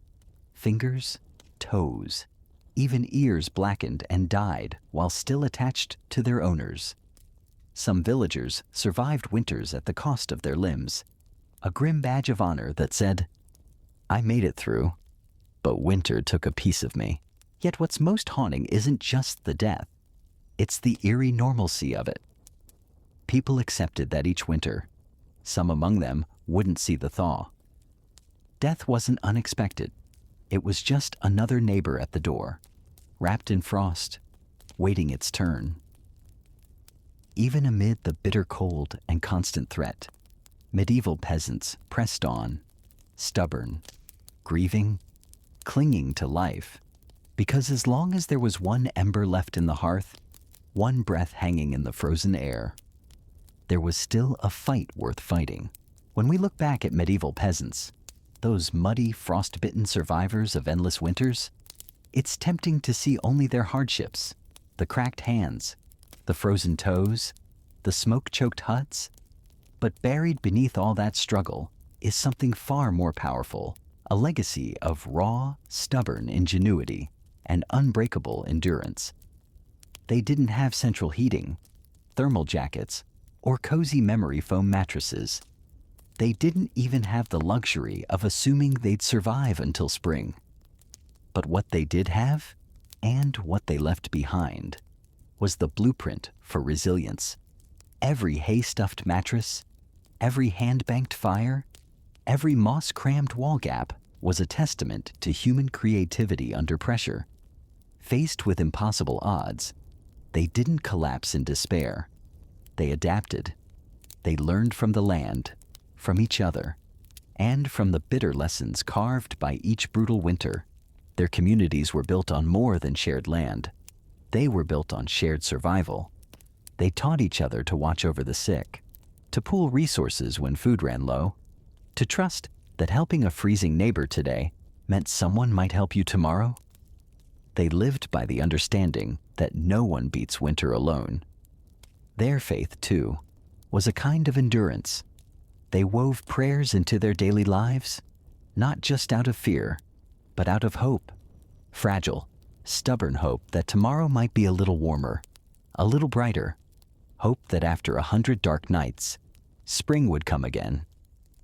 Fingers, toes, even ears blackened and died while still attached to their owners. Some villagers survived winters at the cost of their limbs, a grim badge of honor that said, "I made it through, but winter took a piece of me." Yet what's most haunting isn't just the death, it's the eerie normalcy of it. People accepted that each winter, some among them wouldn't see the thaw. Death wasn't unexpected. It was just another neighbor at the door, wrapped in frost, waiting its turn. Even amid the bitter cold and constant threat, medieval peasants pressed on, stubborn, grieving, clinging to life, because as long as there was one ember left in the hearth, one breath hanging in the frozen air, there was still a fight worth fighting. When we look back at medieval peasants, those muddy, frost-bitten survivors of endless winters, it's tempting to see only their hardships, the cracked hands, the frozen toes, the smoke-choked huts. But buried beneath all that struggle is something far more powerful, a legacy of raw, stubborn ingenuity and unbreakable endurance. They didn't have central heating, thermal jackets, or cozy memory foam mattresses. They didn't even have the luxury of assuming they'd survive until spring. But what they did have, and what they left behind, was the blueprint for resilience. Every hay-stuffed mattress, every hand-banked fire, every moss-crammed wall gap was a testament to human creativity under pressure. Faced with impossible odds, they didn't collapse in despair. They adapted. They learned from the land, from each other, and from the bitter lessons carved by each brutal winter. Their communities were built on more than shared land. They were built on shared survival. They taught each other to watch over the sick, to pool resources when food ran low, to trust that helping a freezing neighbor today meant someone might help you tomorrow. They lived by the understanding that no one beats winter alone. Their faith, too, was a kind of endurance. They wove prayers into their daily lives, not just out of fear, but out of hope. Fragile, stubborn hope that tomorrow might be a little warmer, a little brighter. Hope that after 100 dark nights, spring would come again,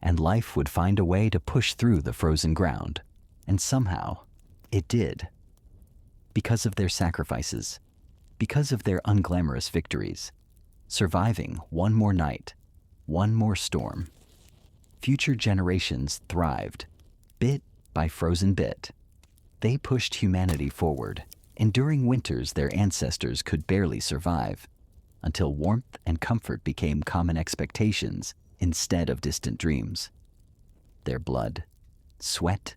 and life would find a way to push through the frozen ground. And somehow, it did. Because of their sacrifices, because of their unglamorous victories, surviving one more night, one more storm, future generations thrived, bit by frozen bit. They pushed humanity forward, enduring winters their ancestors could barely survive, until warmth and comfort became common expectations instead of distant dreams. Their blood, sweat,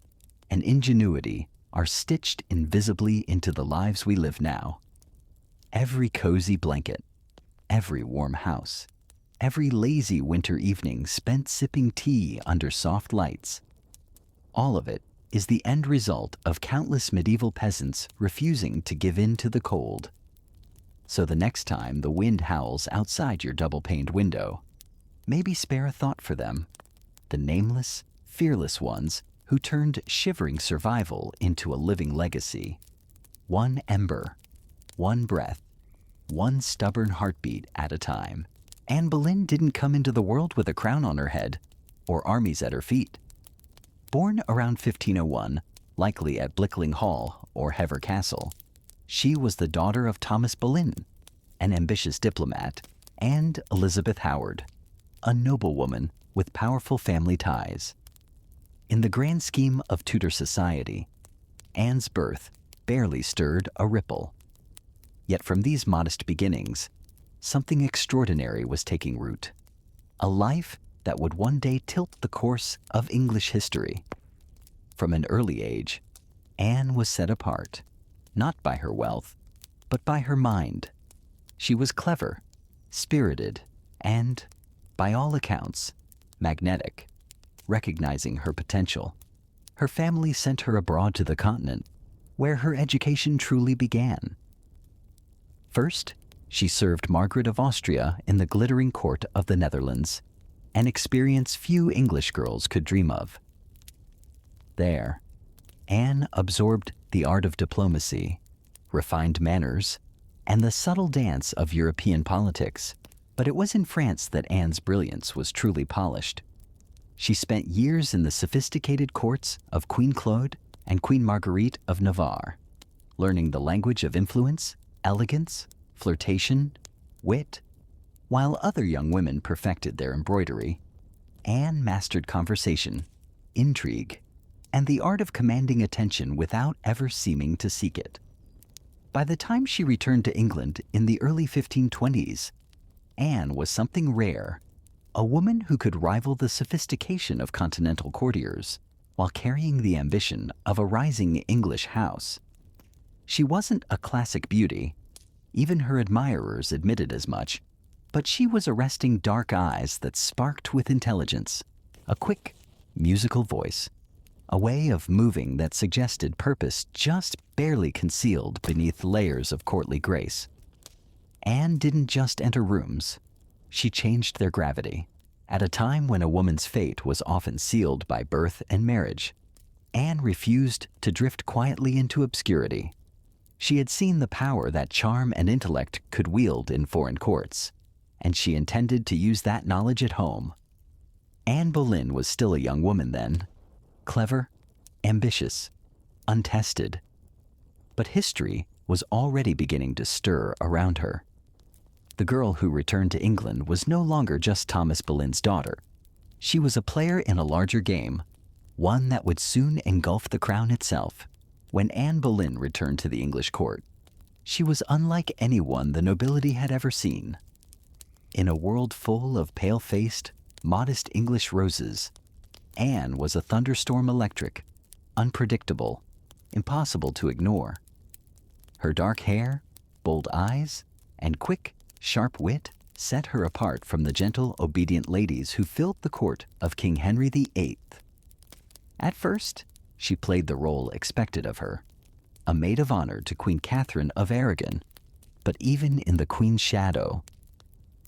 and ingenuity are stitched invisibly into the lives we live now. Every cozy blanket, every warm house, every lazy winter evening spent sipping tea under soft lights. All of it is the end result of countless medieval peasants refusing to give in to the cold. So the next time the wind howls outside your double-paned window, maybe spare a thought for them, the nameless, fearless ones who turned shivering survival into a living legacy. One ember, one breath, one stubborn heartbeat at a time. Anne Boleyn didn't come into the world with a crown on her head or armies at her feet. Born around 1501, likely at Blickling Hall or Hever Castle, she was the daughter of Thomas Boleyn, an ambitious diplomat, and Elizabeth Howard, a noblewoman with powerful family ties. In the grand scheme of Tudor society, Anne's birth barely stirred a ripple. Yet from these modest beginnings, something extraordinary was taking root. A life that would one day tilt the course of English history. From an early age, Anne was set apart, not by her wealth, but by her mind. She was clever, spirited, and, by all accounts, magnetic. Recognizing her potential, her family sent her abroad to the continent, where her education truly began. First, she served Margaret of Austria in the glittering court of the Netherlands, an experience few English girls could dream of. There, Anne absorbed the art of diplomacy, refined manners, and the subtle dance of European politics. But it was in France that Anne's brilliance was truly polished. She spent years in the sophisticated courts of Queen Claude and Queen Marguerite of Navarre, learning the language of influence, elegance, flirtation, wit. While other young women perfected their embroidery, Anne mastered conversation, intrigue, and the art of commanding attention without ever seeming to seek it. By the time she returned to England in the early 1520s, Anne was something rare, a woman who could rival the sophistication of continental courtiers while carrying the ambition of a rising English house. She wasn't a classic beauty, even her admirers admitted as much, but she was arresting dark eyes that sparked with intelligence, a quick, musical voice, a way of moving that suggested purpose just barely concealed beneath layers of courtly grace. Anne didn't just enter rooms, she changed their gravity. At a time when a woman's fate was often sealed by birth and marriage, Anne refused to drift quietly into obscurity. She had seen the power that charm and intellect could wield in foreign courts, and she intended to use that knowledge at home. Anne Boleyn was still a young woman then, clever, ambitious, untested. But history was already beginning to stir around her. The girl who returned to England was no longer just Thomas Boleyn's daughter. She was a player in a larger game, one that would soon engulf the crown itself. When Anne Boleyn returned to the English court, she was unlike anyone the nobility had ever seen. In a world full of pale-faced, modest English roses, Anne was a thunderstorm electric, unpredictable, impossible to ignore. Her dark hair, bold eyes, and quick, sharp wit set her apart from the gentle, obedient ladies who filled the court of King Henry VIII. At first, she played the role expected of her, a maid of honor to Queen Catherine of Aragon. But even in the Queen's shadow,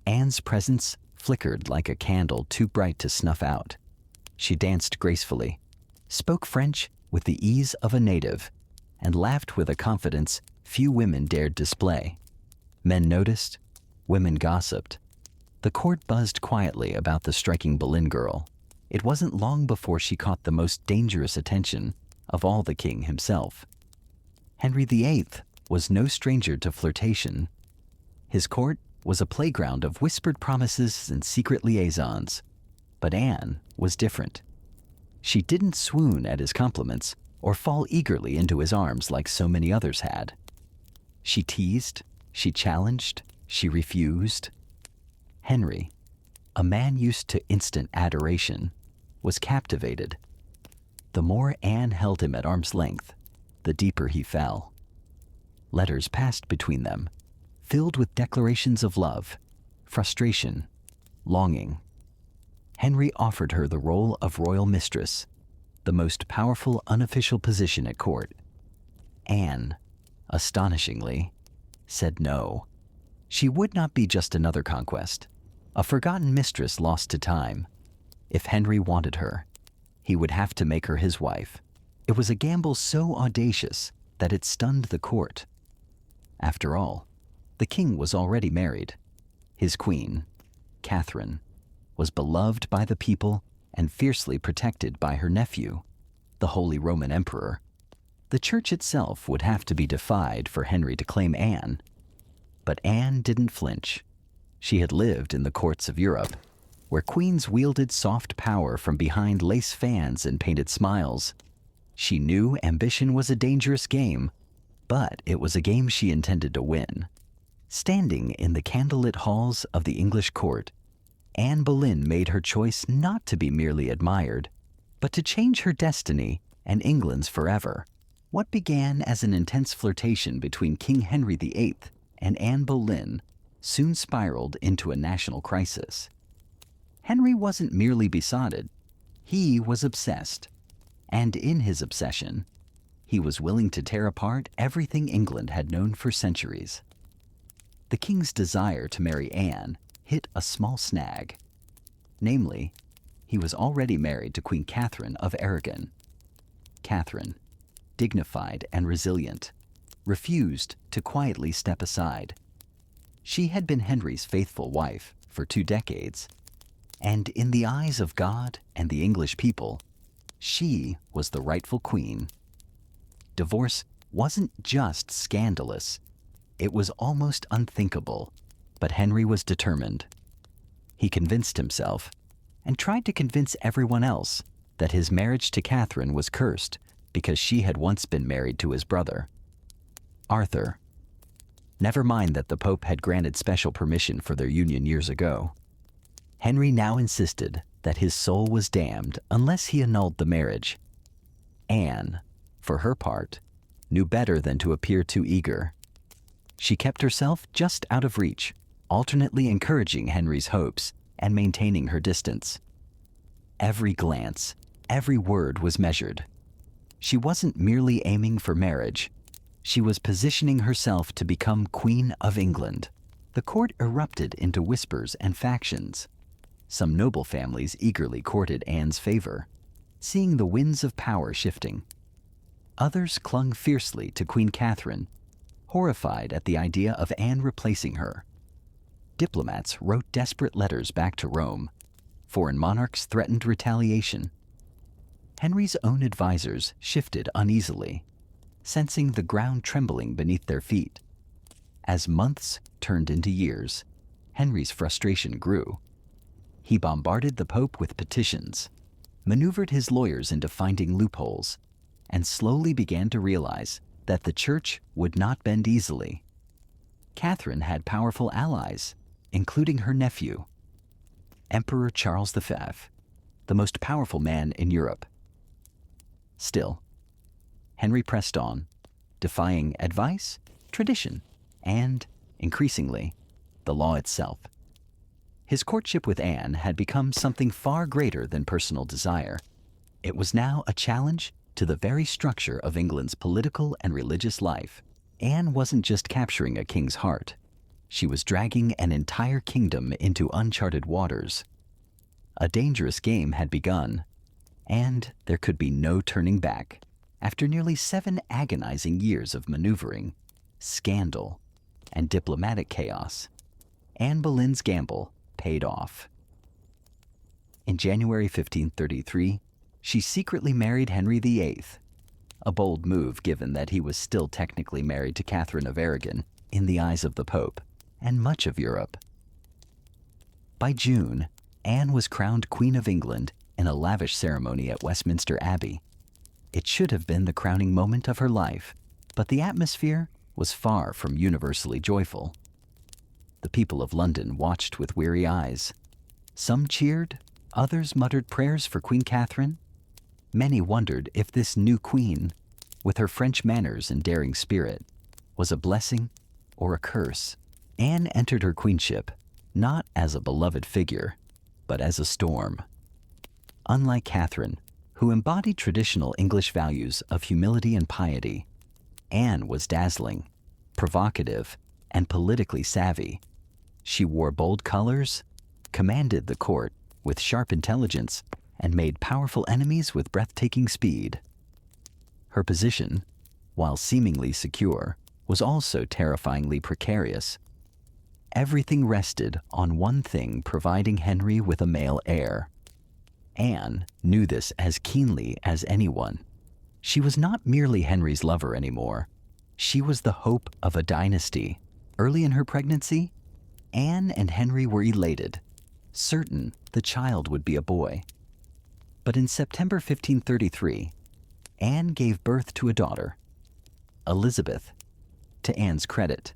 Anne's presence flickered like a candle too bright to snuff out. She danced gracefully, spoke French with the ease of a native, and laughed with a confidence few women dared display. Men noticed, women gossiped. The court buzzed quietly about the striking Boleyn girl. It wasn't long before she caught the most dangerous attention of all the king himself. Henry VIII was no stranger to flirtation. His court was a playground of whispered promises and secret liaisons. But Anne was different. She didn't swoon at his compliments or fall eagerly into his arms like so many others had. She teased, she challenged, she refused. Henry, a man used to instant adoration, was captivated. The more Anne held him at arm's length, the deeper he fell. Letters passed between them, filled with declarations of love, frustration, longing. Henry offered her the role of royal mistress, the most powerful unofficial position at court. Anne, astonishingly, said no. She would not be just another conquest, a forgotten mistress lost to time. If Henry wanted her, he would have to make her his wife. It was a gamble so audacious that it stunned the court. After all, the king was already married. His queen, Catherine, was beloved by the people and fiercely protected by her nephew, the Holy Roman Emperor. The church itself would have to be defied for Henry to claim Anne. But Anne didn't flinch. She had lived in the courts of Europe, where queens wielded soft power from behind lace fans and painted smiles. She knew ambition was a dangerous game, but it was a game she intended to win. Standing in the candlelit halls of the English court, Anne Boleyn made her choice not to be merely admired, but to change her destiny and England's forever. What began as an intense flirtation between King Henry VIII and Anne Boleyn soon spiraled into a national crisis. Henry wasn't merely besotted, he was obsessed. And in his obsession, he was willing to tear apart everything England had known for centuries. The king's desire to marry Anne hit a small snag. Namely, he was already married to Queen Catherine of Aragon. Catherine, dignified and resilient, refused to quietly step aside. She had been Henry's faithful wife for 2 decades, and in the eyes of God and the English people, she was the rightful queen. Divorce wasn't just scandalous, it was almost unthinkable, but Henry was determined. He convinced himself, and tried to convince everyone else, that his marriage to Catherine was cursed because she had once been married to his brother, Arthur. Never mind that the Pope had granted special permission for their union years ago. Henry now insisted that his soul was damned unless he annulled the marriage. Anne, for her part, knew better than to appear too eager. She kept herself just out of reach, alternately encouraging Henry's hopes and maintaining her distance. Every glance, every word was measured. She wasn't merely aiming for marriage. She was positioning herself to become Queen of England. The court erupted into whispers and factions. Some noble families eagerly courted Anne's favor, seeing the winds of power shifting. Others clung fiercely to Queen Catherine, horrified at the idea of Anne replacing her. Diplomats wrote desperate letters back to Rome. Foreign monarchs threatened retaliation. Henry's own advisors shifted uneasily, sensing the ground trembling beneath their feet. As months turned into years, Henry's frustration grew. He bombarded the Pope with petitions, maneuvered his lawyers into finding loopholes, and slowly began to realize that the church would not bend easily. Catherine had powerful allies, including her nephew, Emperor Charles V, the most powerful man in Europe. Still, Henry pressed on, defying advice, tradition, and, increasingly, the law itself. His courtship with Anne had become something far greater than personal desire. It was now a challenge to the very structure of England's political and religious life. Anne wasn't just capturing a king's heart. She was dragging an entire kingdom into uncharted waters. A dangerous game had begun, and there could be no turning back. After nearly 7 agonizing years of maneuvering, scandal, and diplomatic chaos, Anne Boleyn's gamble paid off. In January 1533, she secretly married Henry VIII, a bold move given that he was still technically married to Catherine of Aragon in the eyes of the Pope and much of Europe. By June, Anne was crowned Queen of England in a lavish ceremony at Westminster Abbey. It should have been the crowning moment of her life, but the atmosphere was far from universally joyful. The people of London watched with weary eyes. Some cheered, others muttered prayers for Queen Catherine. Many wondered if this new queen, with her French manners and daring spirit, was a blessing or a curse. Anne entered her queenship not as a beloved figure, but as a storm. Unlike Catherine, who embodied traditional English values of humility and piety, Anne was dazzling, provocative, and politically savvy. She wore bold colors, commanded the court with sharp intelligence, and made powerful enemies with breathtaking speed. Her position, while seemingly secure, was also terrifyingly precarious. Everything rested on one thing: providing Henry with a male heir. Anne knew this as keenly as anyone. She was not merely Henry's lover anymore. She was the hope of a dynasty. Early in her pregnancy, Anne and Henry were elated, certain the child would be a boy. But in September 1533, Anne gave birth to a daughter, Elizabeth. To Anne's credit,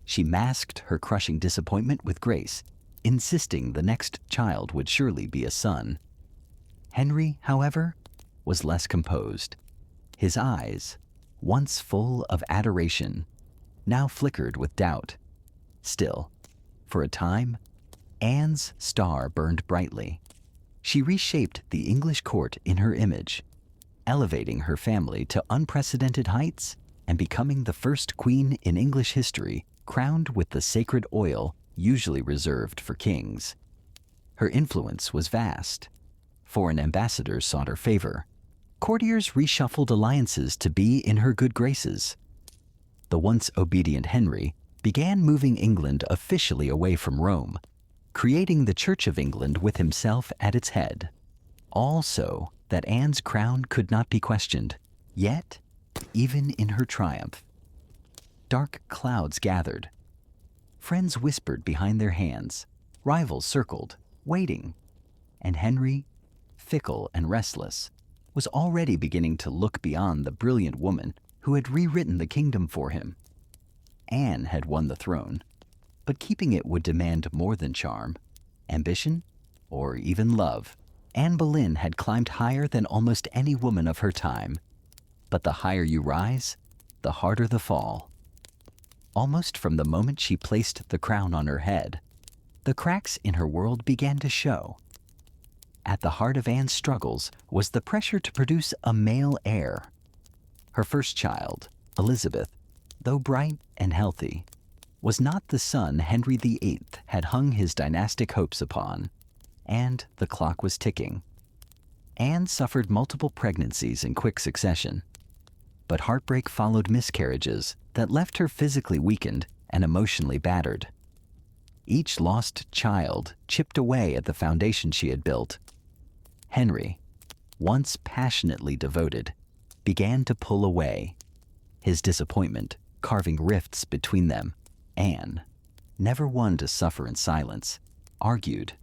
she masked her crushing disappointment with grace, insisting the next child would surely be a son. Henry, however, was less composed. His eyes, once full of adoration, now flickered with doubt. Still, for a time, Anne's star burned brightly. She reshaped the English court in her image, elevating her family to unprecedented heights and becoming the first queen in English history crowned with the sacred oil usually reserved for kings. Her influence was vast. Foreign ambassadors sought her favor. Courtiers reshuffled alliances to be in her good graces. The once obedient Henry began moving England officially away from Rome, creating the Church of England with himself at its head. All so that Anne's crown could not be questioned. Yet, even in her triumph, dark clouds gathered. Friends whispered behind their hands. Rivals circled, waiting. And Henry, fickle and restless, was already beginning to look beyond the brilliant woman who had rewritten the kingdom for him. Anne had won the throne, but keeping it would demand more than charm, ambition, or even love. Anne Boleyn had climbed higher than almost any woman of her time. But the higher you rise, the harder the fall. Almost from the moment she placed the crown on her head, the cracks in her world began to show. At the heart of Anne's struggles was the pressure to produce a male heir. Her first child, Elizabeth, though bright and healthy, was not the son Henry VIII had hung his dynastic hopes upon, and the clock was ticking. Anne suffered multiple pregnancies in quick succession, but heartbreak followed miscarriages that left her physically weakened and emotionally battered. Each lost child chipped away at the foundation she had built. Henry, once passionately devoted, began to pull away, his disappointment carving rifts between them. Anne, never one to suffer in silence, argued,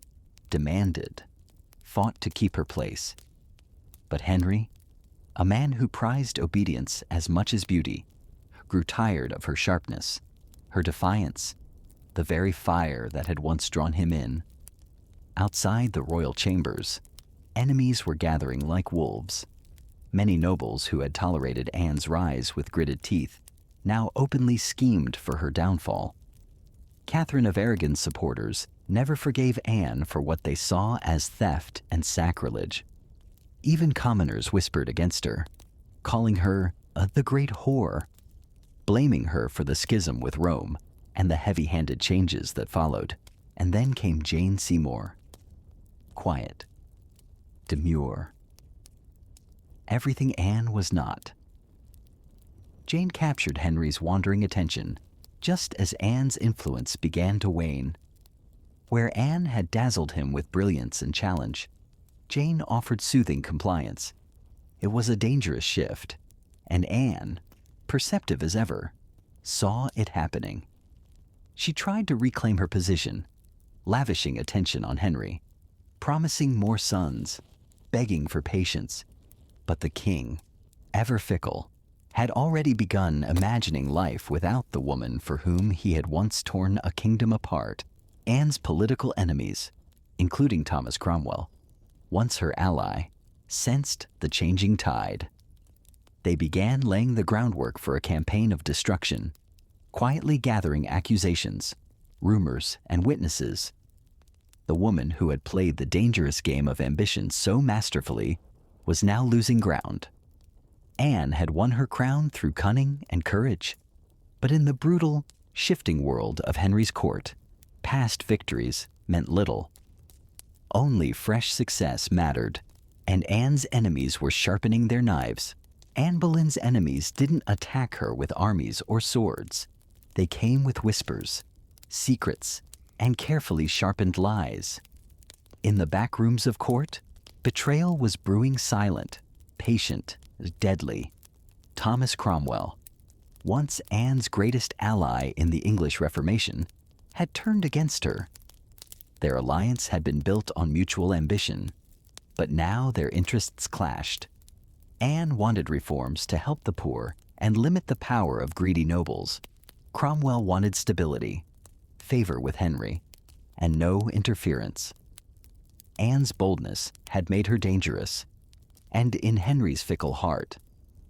demanded, fought to keep her place. But Henry, a man who prized obedience as much as beauty, grew tired of her sharpness, her defiance, the very fire that had once drawn him in. Outside the royal chambers, enemies were gathering like wolves. Many nobles who had tolerated Anne's rise with gritted teeth now openly schemed for her downfall. Catherine of Aragon's supporters never forgave Anne for what they saw as theft and sacrilege. Even commoners whispered against her, calling her the great whore, blaming her for the schism with Rome and the heavy-handed changes that followed. And then came Jane Seymour. Quiet, demure, everything Anne was not. Jane captured Henry's wandering attention just as Anne's influence began to wane. Where Anne had dazzled him with brilliance and challenge, Jane offered soothing compliance. It was a dangerous shift, and Anne, perceptive as ever, saw it happening. She tried to reclaim her position, lavishing attention on Henry, promising more sons, begging for patience. But the king, ever fickle, had already begun imagining life without the woman for whom he had once torn a kingdom apart. Anne's political enemies, including Thomas Cromwell, once her ally, sensed the changing tide. They began laying the groundwork for a campaign of destruction, quietly gathering accusations, rumors, and witnesses. The woman who had played the dangerous game of ambition so masterfully was now losing ground. Anne had won her crown through cunning and courage, but in the brutal, shifting world of Henry's court, past victories meant little. Only fresh success mattered, and Anne's enemies were sharpening their knives. Anne Boleyn's enemies didn't attack her with armies or swords. They came with whispers, secrets, and carefully sharpened lies. In the back rooms of court, betrayal was brewing silent, patient, deadly. Thomas Cromwell, once Anne's greatest ally in the English Reformation, had turned against her. Their alliance had been built on mutual ambition, but now their interests clashed. Anne wanted reforms to help the poor and limit the power of greedy nobles. Cromwell wanted stability, favor with Henry, and no interference. Anne's boldness had made her dangerous, and in Henry's fickle heart,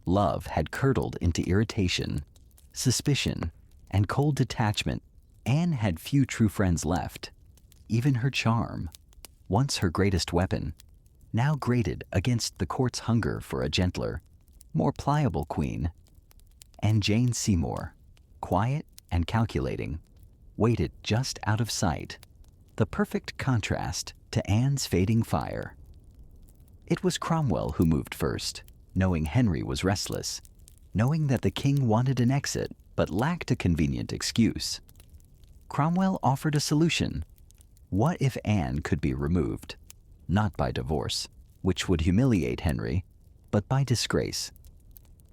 love had curdled into irritation, suspicion, and cold detachment. Anne had few true friends left. Even her charm, once her greatest weapon, now grated against the court's hunger for a gentler, more pliable queen. And Jane Seymour, quiet and calculating, waited just out of sight, the perfect contrast to Anne's fading fire. It was Cromwell who moved first, knowing Henry was restless, knowing that the king wanted an exit but lacked a convenient excuse. Cromwell offered a solution. What if Anne could be removed, not by divorce, which would humiliate Henry, but by disgrace?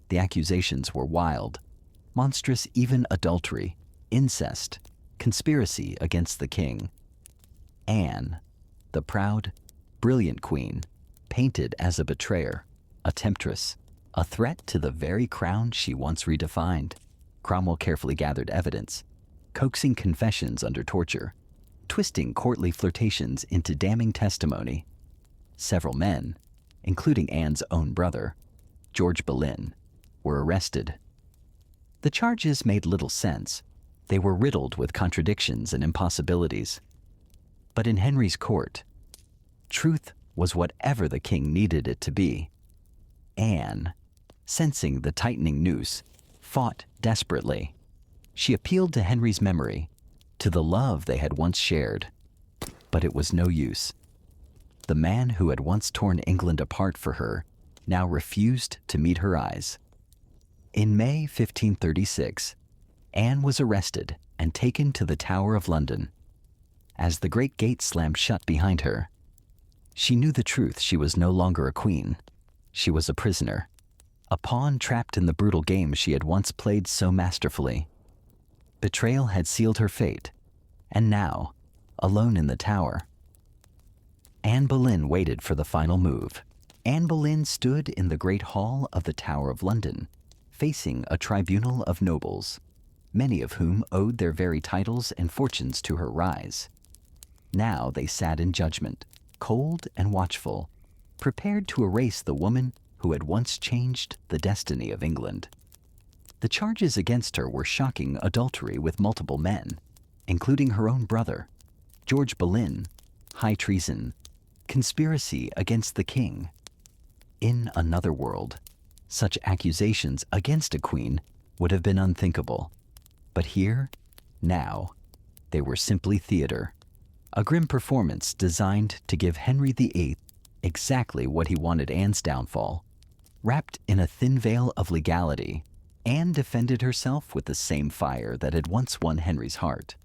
The accusations were wild, monstrous, even adultery, incest, conspiracy against the king. Anne, the proud, brilliant queen, painted as a betrayer, a temptress, a threat to the very crown she once redefined. Cromwell carefully gathered evidence, coaxing confessions under torture, twisting courtly flirtations into damning testimony. Several men, including Anne's own brother, George Boleyn, were arrested. The charges made little sense. They were riddled with contradictions and impossibilities. But in Henry's court, truth was whatever the king needed it to be. Anne, sensing the tightening noose, fought desperately. She appealed to Henry's memory, to the love they had once shared. But it was no use. The man who had once torn England apart for her now refused to meet her eyes. In May 1536, Anne was arrested and taken to the Tower of London. As the great gate slammed shut behind her, she knew the truth. She was no longer a queen. She was a prisoner, a pawn trapped in the brutal game she had once played so masterfully. Betrayal had sealed her fate, and now, alone in the tower, Anne Boleyn waited for the final move. Anne Boleyn stood in the great hall of the Tower of London, facing a tribunal of nobles, many of whom owed their very titles and fortunes to her rise. Now they sat in judgment, cold and watchful, prepared to erase the woman who had once changed the destiny of England. The charges against her were shocking adultery with multiple men, including her own brother, George Boleyn, high treason, conspiracy against the king. In another world, such accusations against a queen would have been unthinkable. But here, now, they were simply theater, a grim performance designed to give Henry VIII exactly what he wanted. Anne's downfall. Wrapped in a thin veil of legality, Anne defended herself with the same fire that had once won Henry's heart.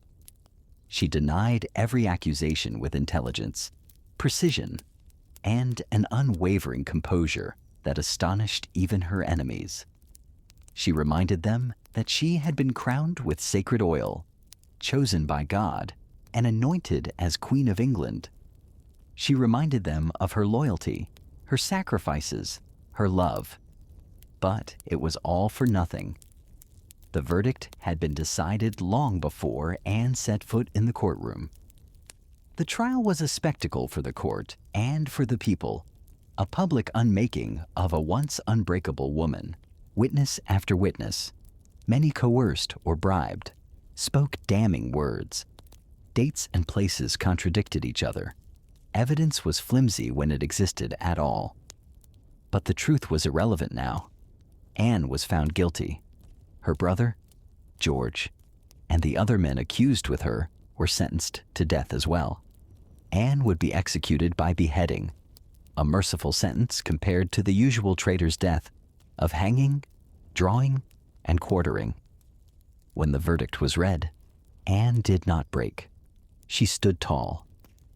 She denied every accusation with intelligence, precision, and an unwavering composure that astonished even her enemies. She reminded them that she had been crowned with sacred oil, chosen by God, and anointed as Queen of England. She reminded them of her loyalty, her sacrifices, her love. But it was all for nothing. The verdict had been decided long before Anne set foot in the courtroom. The trial was a spectacle for the court and for the people, a public unmaking of a once unbreakable woman. Witness after witness, many coerced or bribed, spoke damning words. Dates and places contradicted each other. Evidence was flimsy when it existed at all. But the truth was irrelevant now. Anne was found guilty. Her brother, George, and the other men accused with her were sentenced to death as well. Anne would be executed by beheading, a merciful sentence compared to the usual traitor's death of hanging, drawing, and quartering. When the verdict was read, Anne did not break. She stood tall,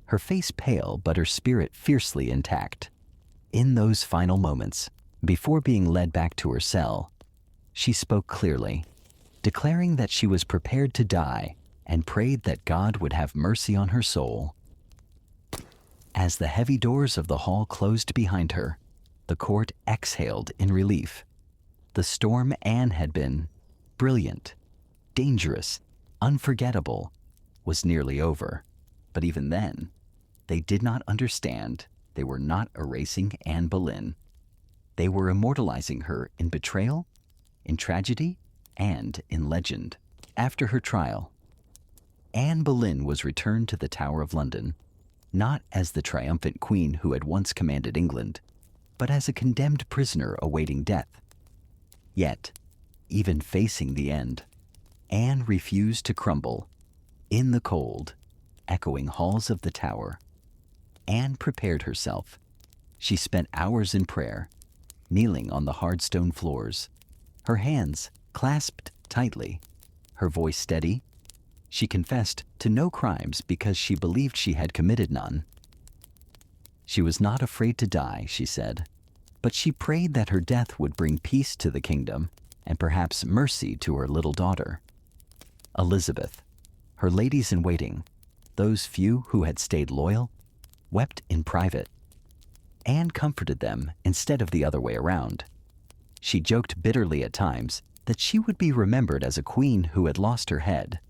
her face pale but her spirit fiercely intact. In those final moments, before being led back to her cell, she spoke clearly, declaring that she was prepared to die and prayed that God would have mercy on her soul. As the heavy doors of the hall closed behind her, the court exhaled in relief. The storm Anne had been, brilliant, dangerous, unforgettable, was nearly over. But even then, they did not understand they were not erasing Anne Boleyn. They were immortalizing her in betrayal, in tragedy, and in legend. After her trial, Anne Boleyn was returned to the Tower of London, not as the triumphant queen who had once commanded England, but as a condemned prisoner awaiting death. Yet, even facing the end, Anne refused to crumble. In the cold, echoing halls of the Tower, Anne prepared herself. She spent hours in prayer, kneeling on the hard stone floors, her hands clasped tightly, her voice steady. She confessed to no crimes because she believed she had committed none. She was not afraid to die, she said, but she prayed that her death would bring peace to the kingdom and perhaps mercy to her little daughter. Elizabeth, her ladies-in-waiting, those few who had stayed loyal, wept in private. Anne comforted them instead of the other way around. She joked bitterly at times that she would be remembered as a queen who had lost her head.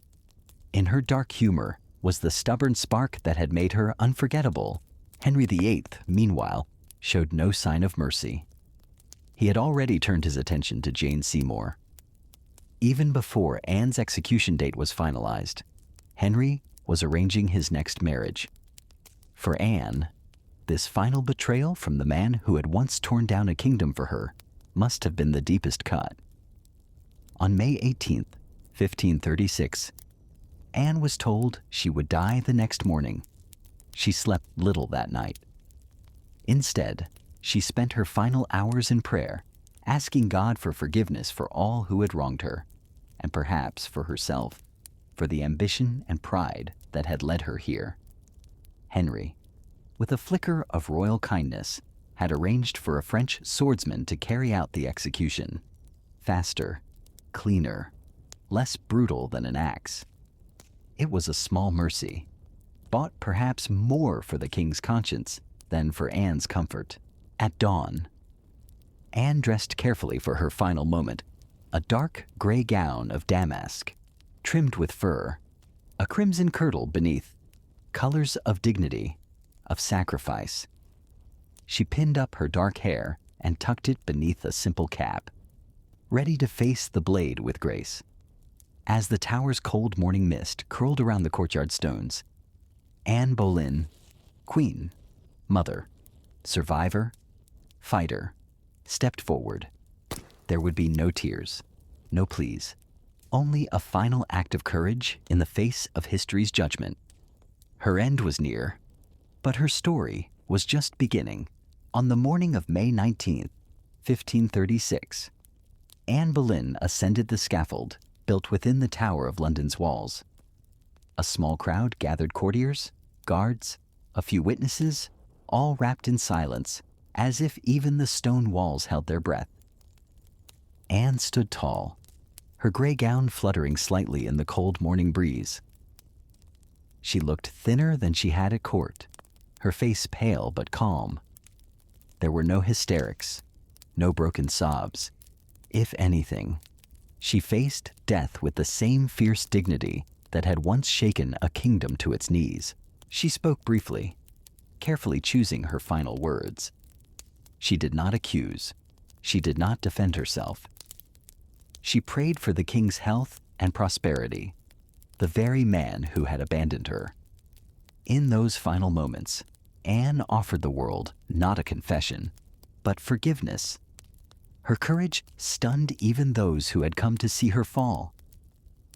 In her dark humor was the stubborn spark that had made her unforgettable. Henry VIII, meanwhile, showed no sign of mercy. He had already turned his attention to Jane Seymour. Even before Anne's execution date was finalized, Henry was arranging his next marriage. For Anne, this final betrayal from the man who had once torn down a kingdom for her must have been the deepest cut. On May 18th, 1536, Anne was told she would die the next morning. She slept little that night. Instead, she spent her final hours in prayer, asking God for forgiveness for all who had wronged her, and perhaps for herself, for the ambition and pride that had led her here. Henry, with a flicker of royal kindness, had arranged for a French swordsman to carry out the execution. Faster, cleaner, less brutal than an axe. It was a small mercy, bought perhaps more for the king's conscience than for Anne's comfort. At dawn, Anne dressed carefully for her final moment, a dark gray gown of damask, trimmed with fur, a crimson kirtle beneath, colors of dignity, of sacrifice. She pinned up her dark hair and tucked it beneath a simple cap, ready to face the blade with grace. As the tower's cold morning mist curled around the courtyard stones, Anne Boleyn, Queen, Mother, Survivor, Fighter, stepped forward. There would be no tears, no pleas, only a final act of courage in the face of history's judgment. Her end was near, but her story was just beginning. On the morning of May 19th, 1536, Anne Boleyn ascended the scaffold built within the Tower of London's walls. A small crowd gathered courtiers, guards, a few witnesses, all wrapped in silence, as if even the stone walls held their breath. Anne stood tall, her gray gown fluttering slightly in the cold morning breeze. She looked thinner than she had at court, her face pale but calm. There were no hysterics, no broken sobs. If anything, she faced death with the same fierce dignity that had once shaken a kingdom to its knees. She spoke briefly, carefully choosing her final words. She did not accuse. She did not defend herself. She prayed for the king's health and prosperity, the very man who had abandoned her. In those final moments, Anne offered the world not a confession, but forgiveness. Her courage stunned even those who had come to see her fall.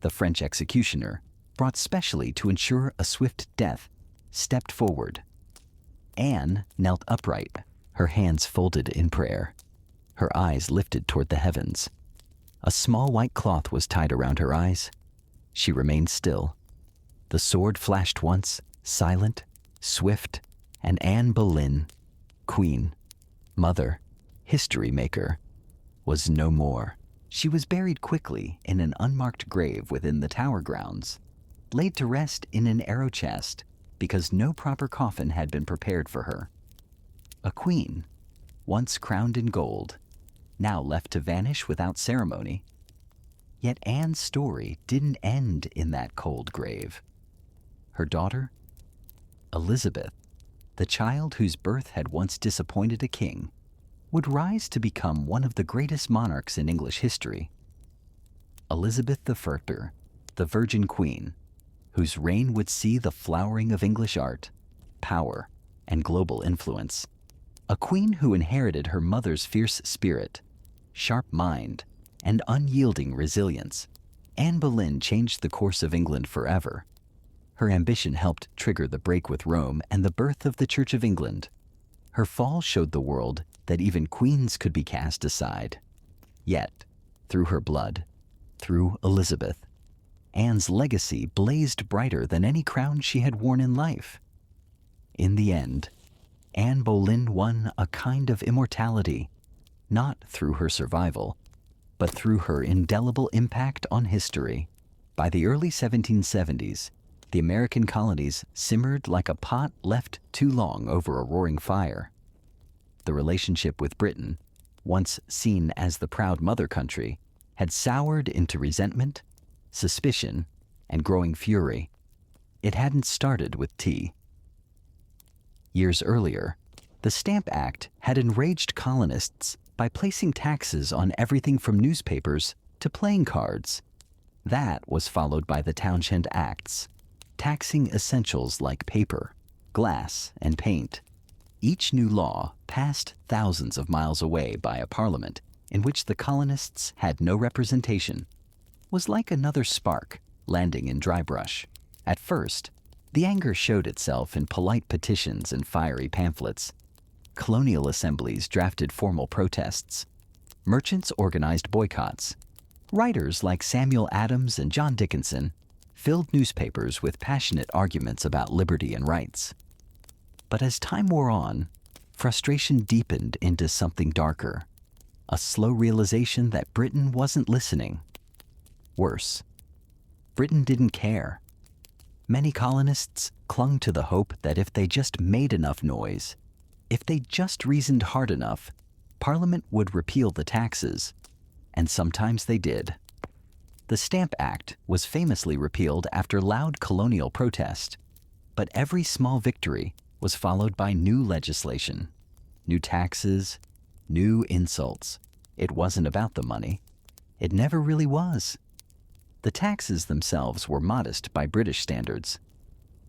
The French executioner, brought specially to ensure a swift death, stepped forward. Anne knelt upright, her hands folded in prayer, her eyes lifted toward the heavens. A small white cloth was tied around her eyes. She remained still. The sword flashed once, silent, swift, and Anne Boleyn, Queen, Mother, History Maker, was no more. She was buried quickly in an unmarked grave within the Tower grounds, laid to rest in an arrow chest because no proper coffin had been prepared for her. A queen, once crowned in gold, now left to vanish without ceremony. Yet Anne's story didn't end in that cold grave. Her daughter, Elizabeth, the child whose birth had once disappointed a king, would rise to become one of the greatest monarchs in English history. Elizabeth I, the Virgin Queen, whose reign would see the flowering of English art, power, and global influence. A queen who inherited her mother's fierce spirit, sharp mind, and unyielding resilience. Anne Boleyn changed the course of England forever. Her ambition helped trigger the break with Rome and the birth of the Church of England. Her fall showed the world that even queens could be cast aside. Yet, through her blood, through Elizabeth, Anne's legacy blazed brighter than any crown she had worn in life. In the end, Anne Boleyn won a kind of immortality, not through her survival, but through her indelible impact on history. By the early 1770s, the American colonies simmered like a pot left too long over a roaring fire. The relationship with Britain, once seen as the proud mother country, had soured into resentment, suspicion, and growing fury. It hadn't started with tea. Years earlier, the Stamp Act had enraged colonists by placing taxes on everything from newspapers to playing cards. That was followed by the Townshend Acts, taxing essentials like paper, glass, and paint. Each new law, passed thousands of miles away by a parliament in which the colonists had no representation, was like another spark landing in dry brush. At first, the anger showed itself in polite petitions and fiery pamphlets. Colonial assemblies drafted formal protests. Merchants organized boycotts. Writers like Samuel Adams and John Dickinson filled newspapers with passionate arguments about liberty and rights. But as time wore on, frustration deepened into something darker, a slow realization that Britain wasn't listening. Worse, Britain didn't care. Many colonists clung to the hope that if they just made enough noise, if they just reasoned hard enough, Parliament would repeal the taxes, and sometimes they did. The Stamp Act was famously repealed after loud colonial protest, but every small victory was followed by new legislation, new taxes, new insults. It wasn't about the money. It never really was. The taxes themselves were modest by British standards.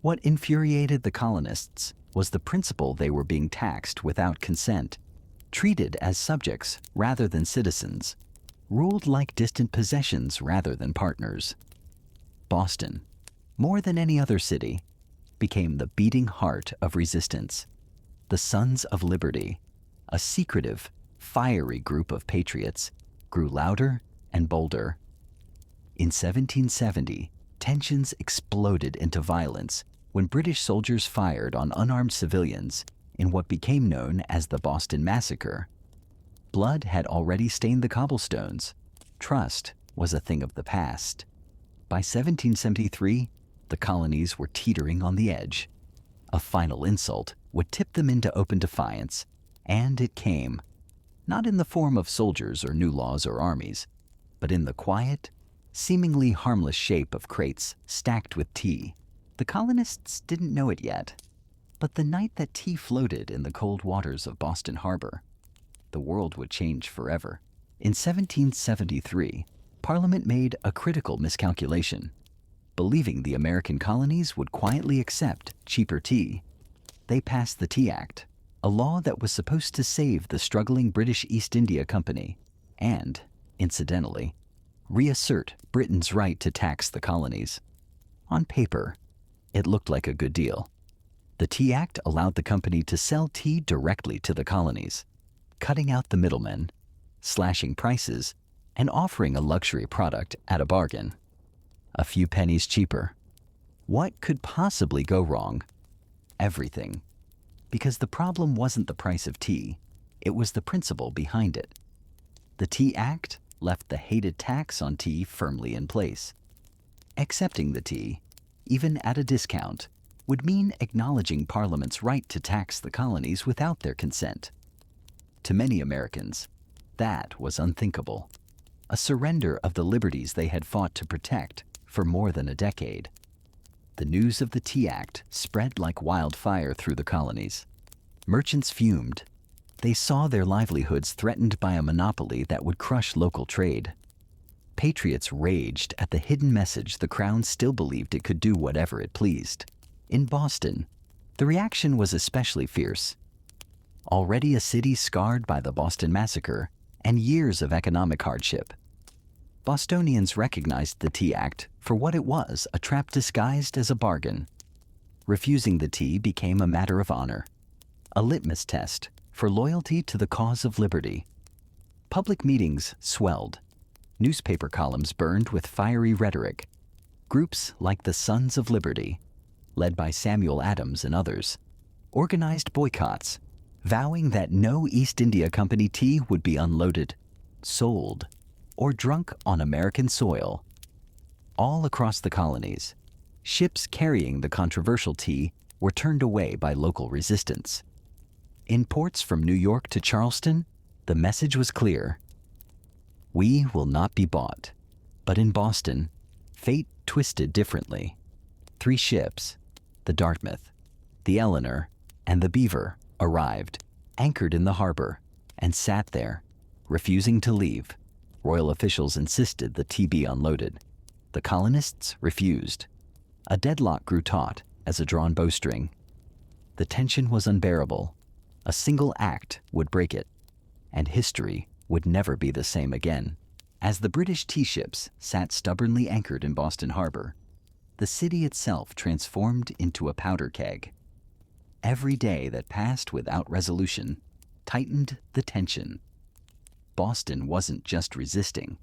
What infuriated the colonists was the principle they were being taxed without consent, treated as subjects rather than citizens, ruled like distant possessions rather than partners. Boston, more than any other city, became the beating heart of resistance. The Sons of Liberty, a secretive, fiery group of patriots, grew louder and bolder. In 1770, tensions exploded into violence when British soldiers fired on unarmed civilians in what became known as the Boston Massacre. Blood had already stained the cobblestones. Trust was a thing of the past. By 1773, the colonies were teetering on the edge. A final insult would tip them into open defiance, and it came, not in the form of soldiers or new laws or armies, but in the quiet, seemingly harmless shape of crates stacked with tea. The colonists didn't know it yet, but the night that tea floated in the cold waters of Boston Harbor, the world would change forever. In 1773, Parliament made a critical miscalculation. Believing the American colonies would quietly accept cheaper tea, they passed the Tea Act, a law that was supposed to save the struggling British East India Company and, incidentally, reassert Britain's right to tax the colonies. On paper, it looked like a good deal. The Tea Act allowed the company to sell tea directly to the colonies, cutting out the middlemen, slashing prices, and offering a luxury product at a bargain. A few pennies cheaper. What could possibly go wrong? Everything. Because the problem wasn't the price of tea, it was the principle behind it. The Tea Act left the hated tax on tea firmly in place. Accepting the tea, even at a discount, would mean acknowledging Parliament's right to tax the colonies without their consent. To many Americans, that was unthinkable. A surrender of the liberties they had fought to protect for more than a decade. The news of the Tea Act spread like wildfire through the colonies. Merchants fumed. They saw their livelihoods threatened by a monopoly that would crush local trade. Patriots raged at the hidden message the Crown still believed it could do whatever it pleased. In Boston, the reaction was especially fierce. Already a city scarred by the Boston Massacre and years of economic hardship, Bostonians recognized the Tea Act for what it was, a trap disguised as a bargain. Refusing the tea became a matter of honor, a litmus test for loyalty to the cause of liberty. Public meetings swelled. Newspaper columns burned with fiery rhetoric. Groups like the Sons of Liberty, led by Samuel Adams and others, organized boycotts, vowing that no East India Company tea would be unloaded, sold, or drunk on American soil. All across the colonies, ships carrying the controversial tea were turned away by local resistance. In ports from New York to Charleston, the message was clear. We will not be bought. But in Boston, fate twisted differently. 3 ships, the Dartmouth, the Eleanor, and the Beaver, arrived, anchored in the harbor, and sat there, refusing to leave. Royal officials insisted the tea be unloaded. The colonists refused. A deadlock grew taut as a drawn bowstring. The tension was unbearable. A single act would break it, and history would never be the same again. As the British tea ships sat stubbornly anchored in Boston Harbor, the city itself transformed into a powder keg. Every day that passed without resolution tightened the tension. Boston wasn't just resisting,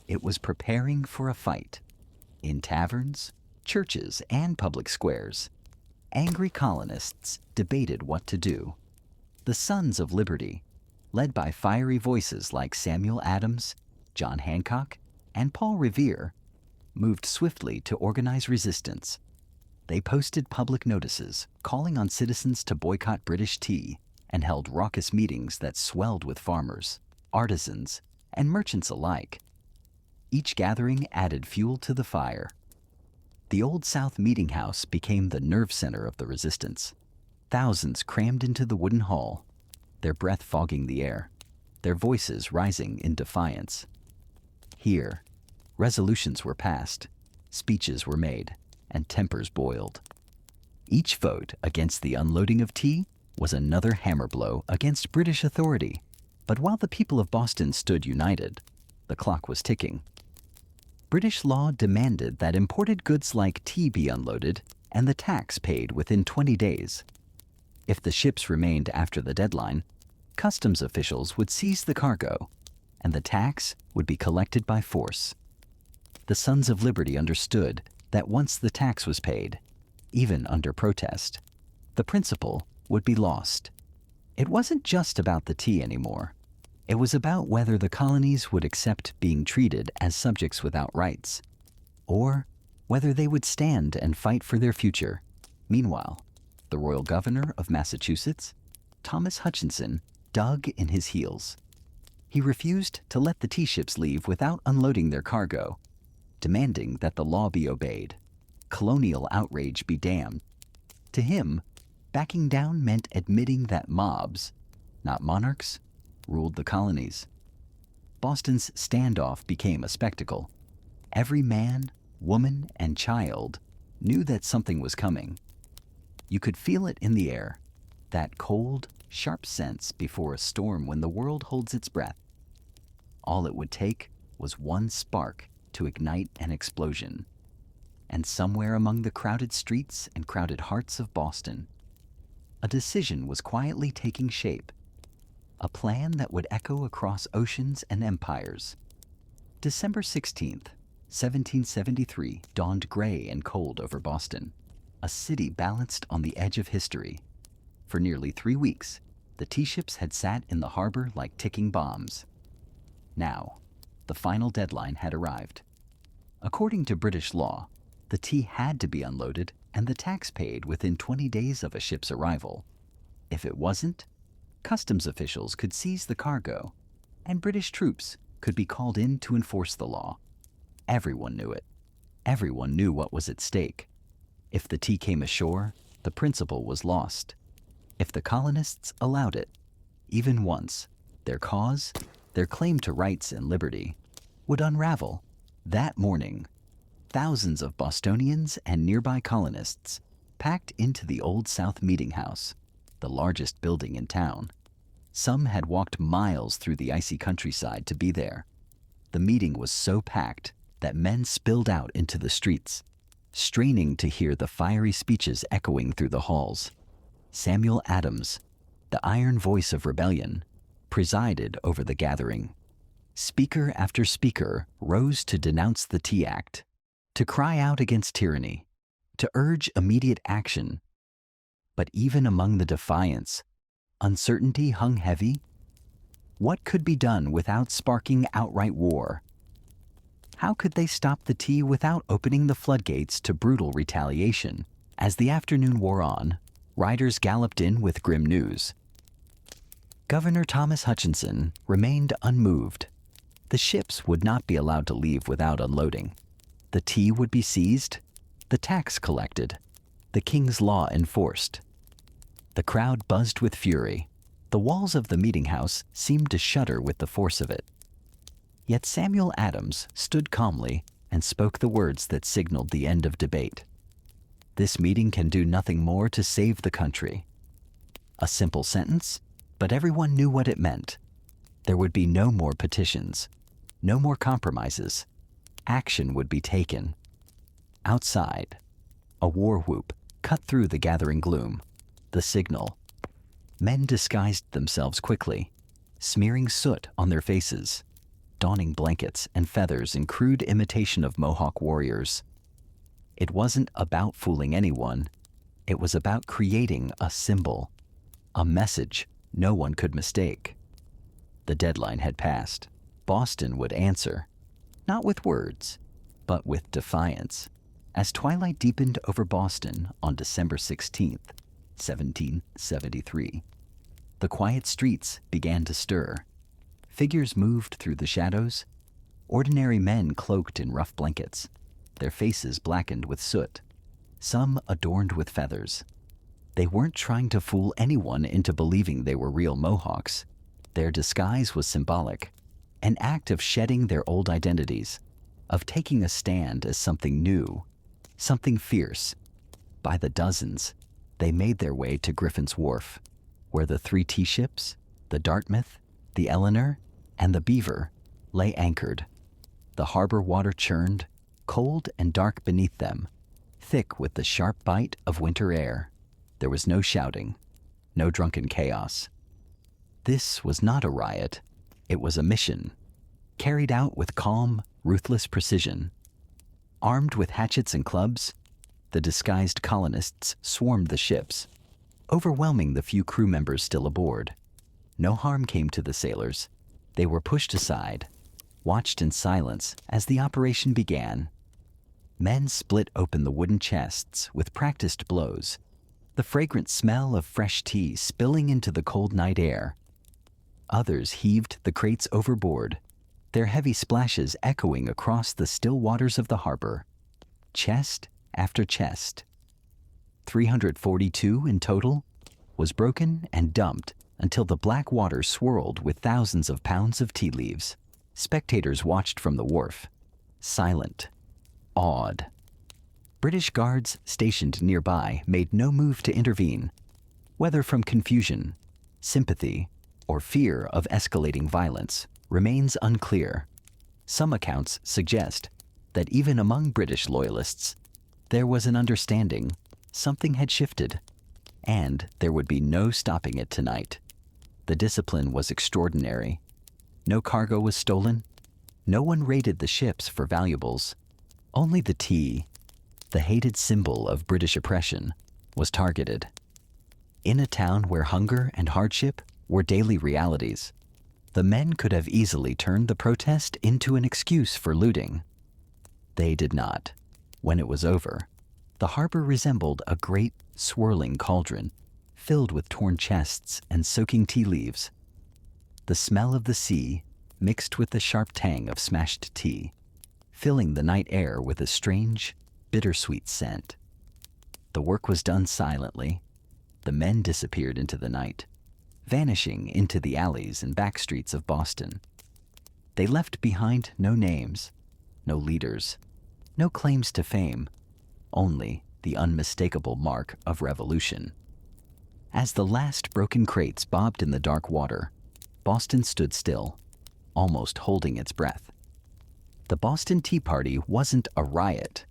it was preparing for a fight. In taverns, churches, and public squares, angry colonists debated what to do. The Sons of Liberty, led by fiery voices like Samuel Adams, John Hancock, and Paul Revere, moved swiftly to organize resistance. They posted public notices calling on citizens to boycott British tea and held raucous meetings that swelled with farmers, artisans, and merchants alike. Each gathering added fuel to the fire. The Old South Meeting House became the nerve center of the resistance. Thousands crammed into the wooden hall, their breath fogging the air, their voices rising in defiance. Here, resolutions were passed, speeches were made, and tempers boiled. Each vote against the unloading of tea was another hammer blow against British authority. But while the people of Boston stood united, the clock was ticking. British law demanded that imported goods like tea be unloaded and the tax paid within 20 days. If the ships remained after the deadline, customs officials would seize the cargo, and the tax would be collected by force. The Sons of Liberty understood that once the tax was paid, even under protest, the principle would be lost. It wasn't just about the tea anymore. It was about whether the colonies would accept being treated as subjects without rights, or whether they would stand and fight for their future. Meanwhile, the Royal Governor of Massachusetts, Thomas Hutchinson, dug in his heels. He refused to let the tea ships leave without unloading their cargo, demanding that the law be obeyed, colonial outrage be damned. To him, backing down meant admitting that mobs, not monarchs, ruled the colonies. Boston's standoff became a spectacle. Every man, woman, and child knew that something was coming. You could feel it in the air, that cold, sharp sense before a storm when the world holds its breath. All it would take was one spark to ignite an explosion. And somewhere among the crowded streets and crowded hearts of Boston, a decision was quietly taking shape. A plan that would echo across oceans and empires. December 16th, 1773 dawned gray and cold over Boston, a city balanced on the edge of history. For nearly 3 weeks, the tea ships had sat in the harbor like ticking bombs. Now, the final deadline had arrived. According to British law, the tea had to be unloaded and the tax paid within 20 days of a ship's arrival. If it wasn't, customs officials could seize the cargo, and British troops could be called in to enforce the law. Everyone knew it. Everyone knew what was at stake. If the tea came ashore, the principle was lost. If the colonists allowed it, even once, their cause, their claim to rights and liberty, would unravel. That morning, thousands of Bostonians and nearby colonists packed into the Old South Meeting House, the largest building in town. Some had walked miles through the icy countryside to be there. The meeting was so packed that men spilled out into the streets, straining to hear the fiery speeches echoing through the halls. Samuel Adams, the iron voice of rebellion, presided over the gathering. Speaker after speaker rose to denounce the Tea Act, to cry out against tyranny, to urge immediate action. But even among the defiance, uncertainty hung heavy. What could be done without sparking outright war? How could they stop the tea without opening the floodgates to brutal retaliation? As the afternoon wore on, riders galloped in with grim news. Governor Thomas Hutchinson remained unmoved. The ships would not be allowed to leave without unloading. The tea would be seized, the tax collected, the king's law enforced. The crowd buzzed with fury. The walls of the meeting house seemed to shudder with the force of it. Yet Samuel Adams stood calmly and spoke the words that signaled the end of debate. This meeting can do nothing more to save the country. A simple sentence, but everyone knew what it meant. There would be no more petitions, no more compromises. Action would be taken. Outside, a war whoop cut through the gathering gloom. The signal. Men disguised themselves quickly, smearing soot on their faces, donning blankets and feathers in crude imitation of Mohawk warriors. It wasn't about fooling anyone. It was about creating a symbol, a message no one could mistake. The deadline had passed. Boston would answer, not with words, but with defiance. As twilight deepened over Boston on December 16th, 1773, the quiet streets began to stir. Figures moved through the shadows, ordinary men cloaked in rough blankets, their faces blackened with soot, some adorned with feathers. They weren't trying to fool anyone into believing they were real Mohawks. Their disguise was symbolic, an act of shedding their old identities, of taking a stand as something new, something fierce. By the dozens, they made their way to Griffin's Wharf, where the 3 tea ships, the Dartmouth, the Eleanor, and the Beaver, lay anchored. The harbor water churned, cold and dark beneath them, thick with the sharp bite of winter air. There was no shouting, no drunken chaos. This was not a riot. It was a mission, carried out with calm, ruthless precision. Armed with hatchets and clubs, the disguised colonists swarmed the ships, overwhelming the few crew members still aboard. No harm came to the sailors. They were pushed aside, watched in silence as the operation began. Men split open the wooden chests with practiced blows, the fragrant smell of fresh tea spilling into the cold night air. Others heaved the crates overboard, their heavy splashes echoing across the still waters of the harbor. Chest after chest, 342 in total, was broken and dumped until the black water swirled with thousands of pounds of tea leaves. Spectators watched from the wharf, silent, awed. British guards stationed nearby made no move to intervene, whether from confusion, sympathy, or fear of escalating violence remains unclear. Some accounts suggest that even among British loyalists, there was an understanding something had shifted, and there would be no stopping it tonight. The discipline was extraordinary. No cargo was stolen. No one raided the ships for valuables. Only the tea, the hated symbol of British oppression, was targeted. In a town where hunger and hardship were daily realities, the men could have easily turned the protest into an excuse for looting. They did not. When it was over, the harbor resembled a great, swirling cauldron, filled with torn chests and soaking tea leaves. The smell of the sea mixed with the sharp tang of smashed tea, filling the night air with a strange, bittersweet scent. The work was done silently. The men disappeared into the night, vanishing into the alleys and back streets of Boston. They left behind no names, no leaders, no claims to fame, only the unmistakable mark of revolution. As the last broken crates bobbed in the dark water, Boston stood still, almost holding its breath. The Boston Tea Party wasn't a riot,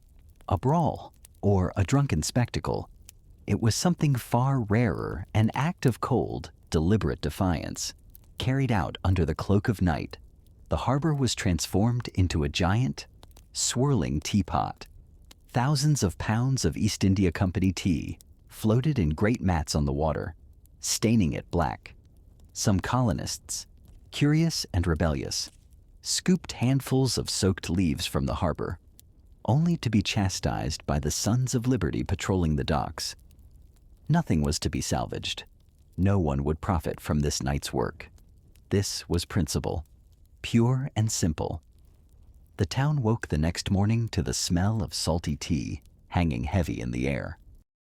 a brawl, or a drunken spectacle. It was something far rarer, an act of cold, deliberate defiance, carried out under the cloak of night. The harbor was transformed into a giant, swirling teapot. Thousands of pounds of East India Company tea floated in great mats on the water, staining it black. Some colonists, curious and rebellious, scooped handfuls of soaked leaves from the harbor, only to be chastised by the Sons of Liberty patrolling the docks. Nothing was to be salvaged. No one would profit from this night's work. This was principle, pure and simple. The town woke the next morning to the smell of salty tea hanging heavy in the air.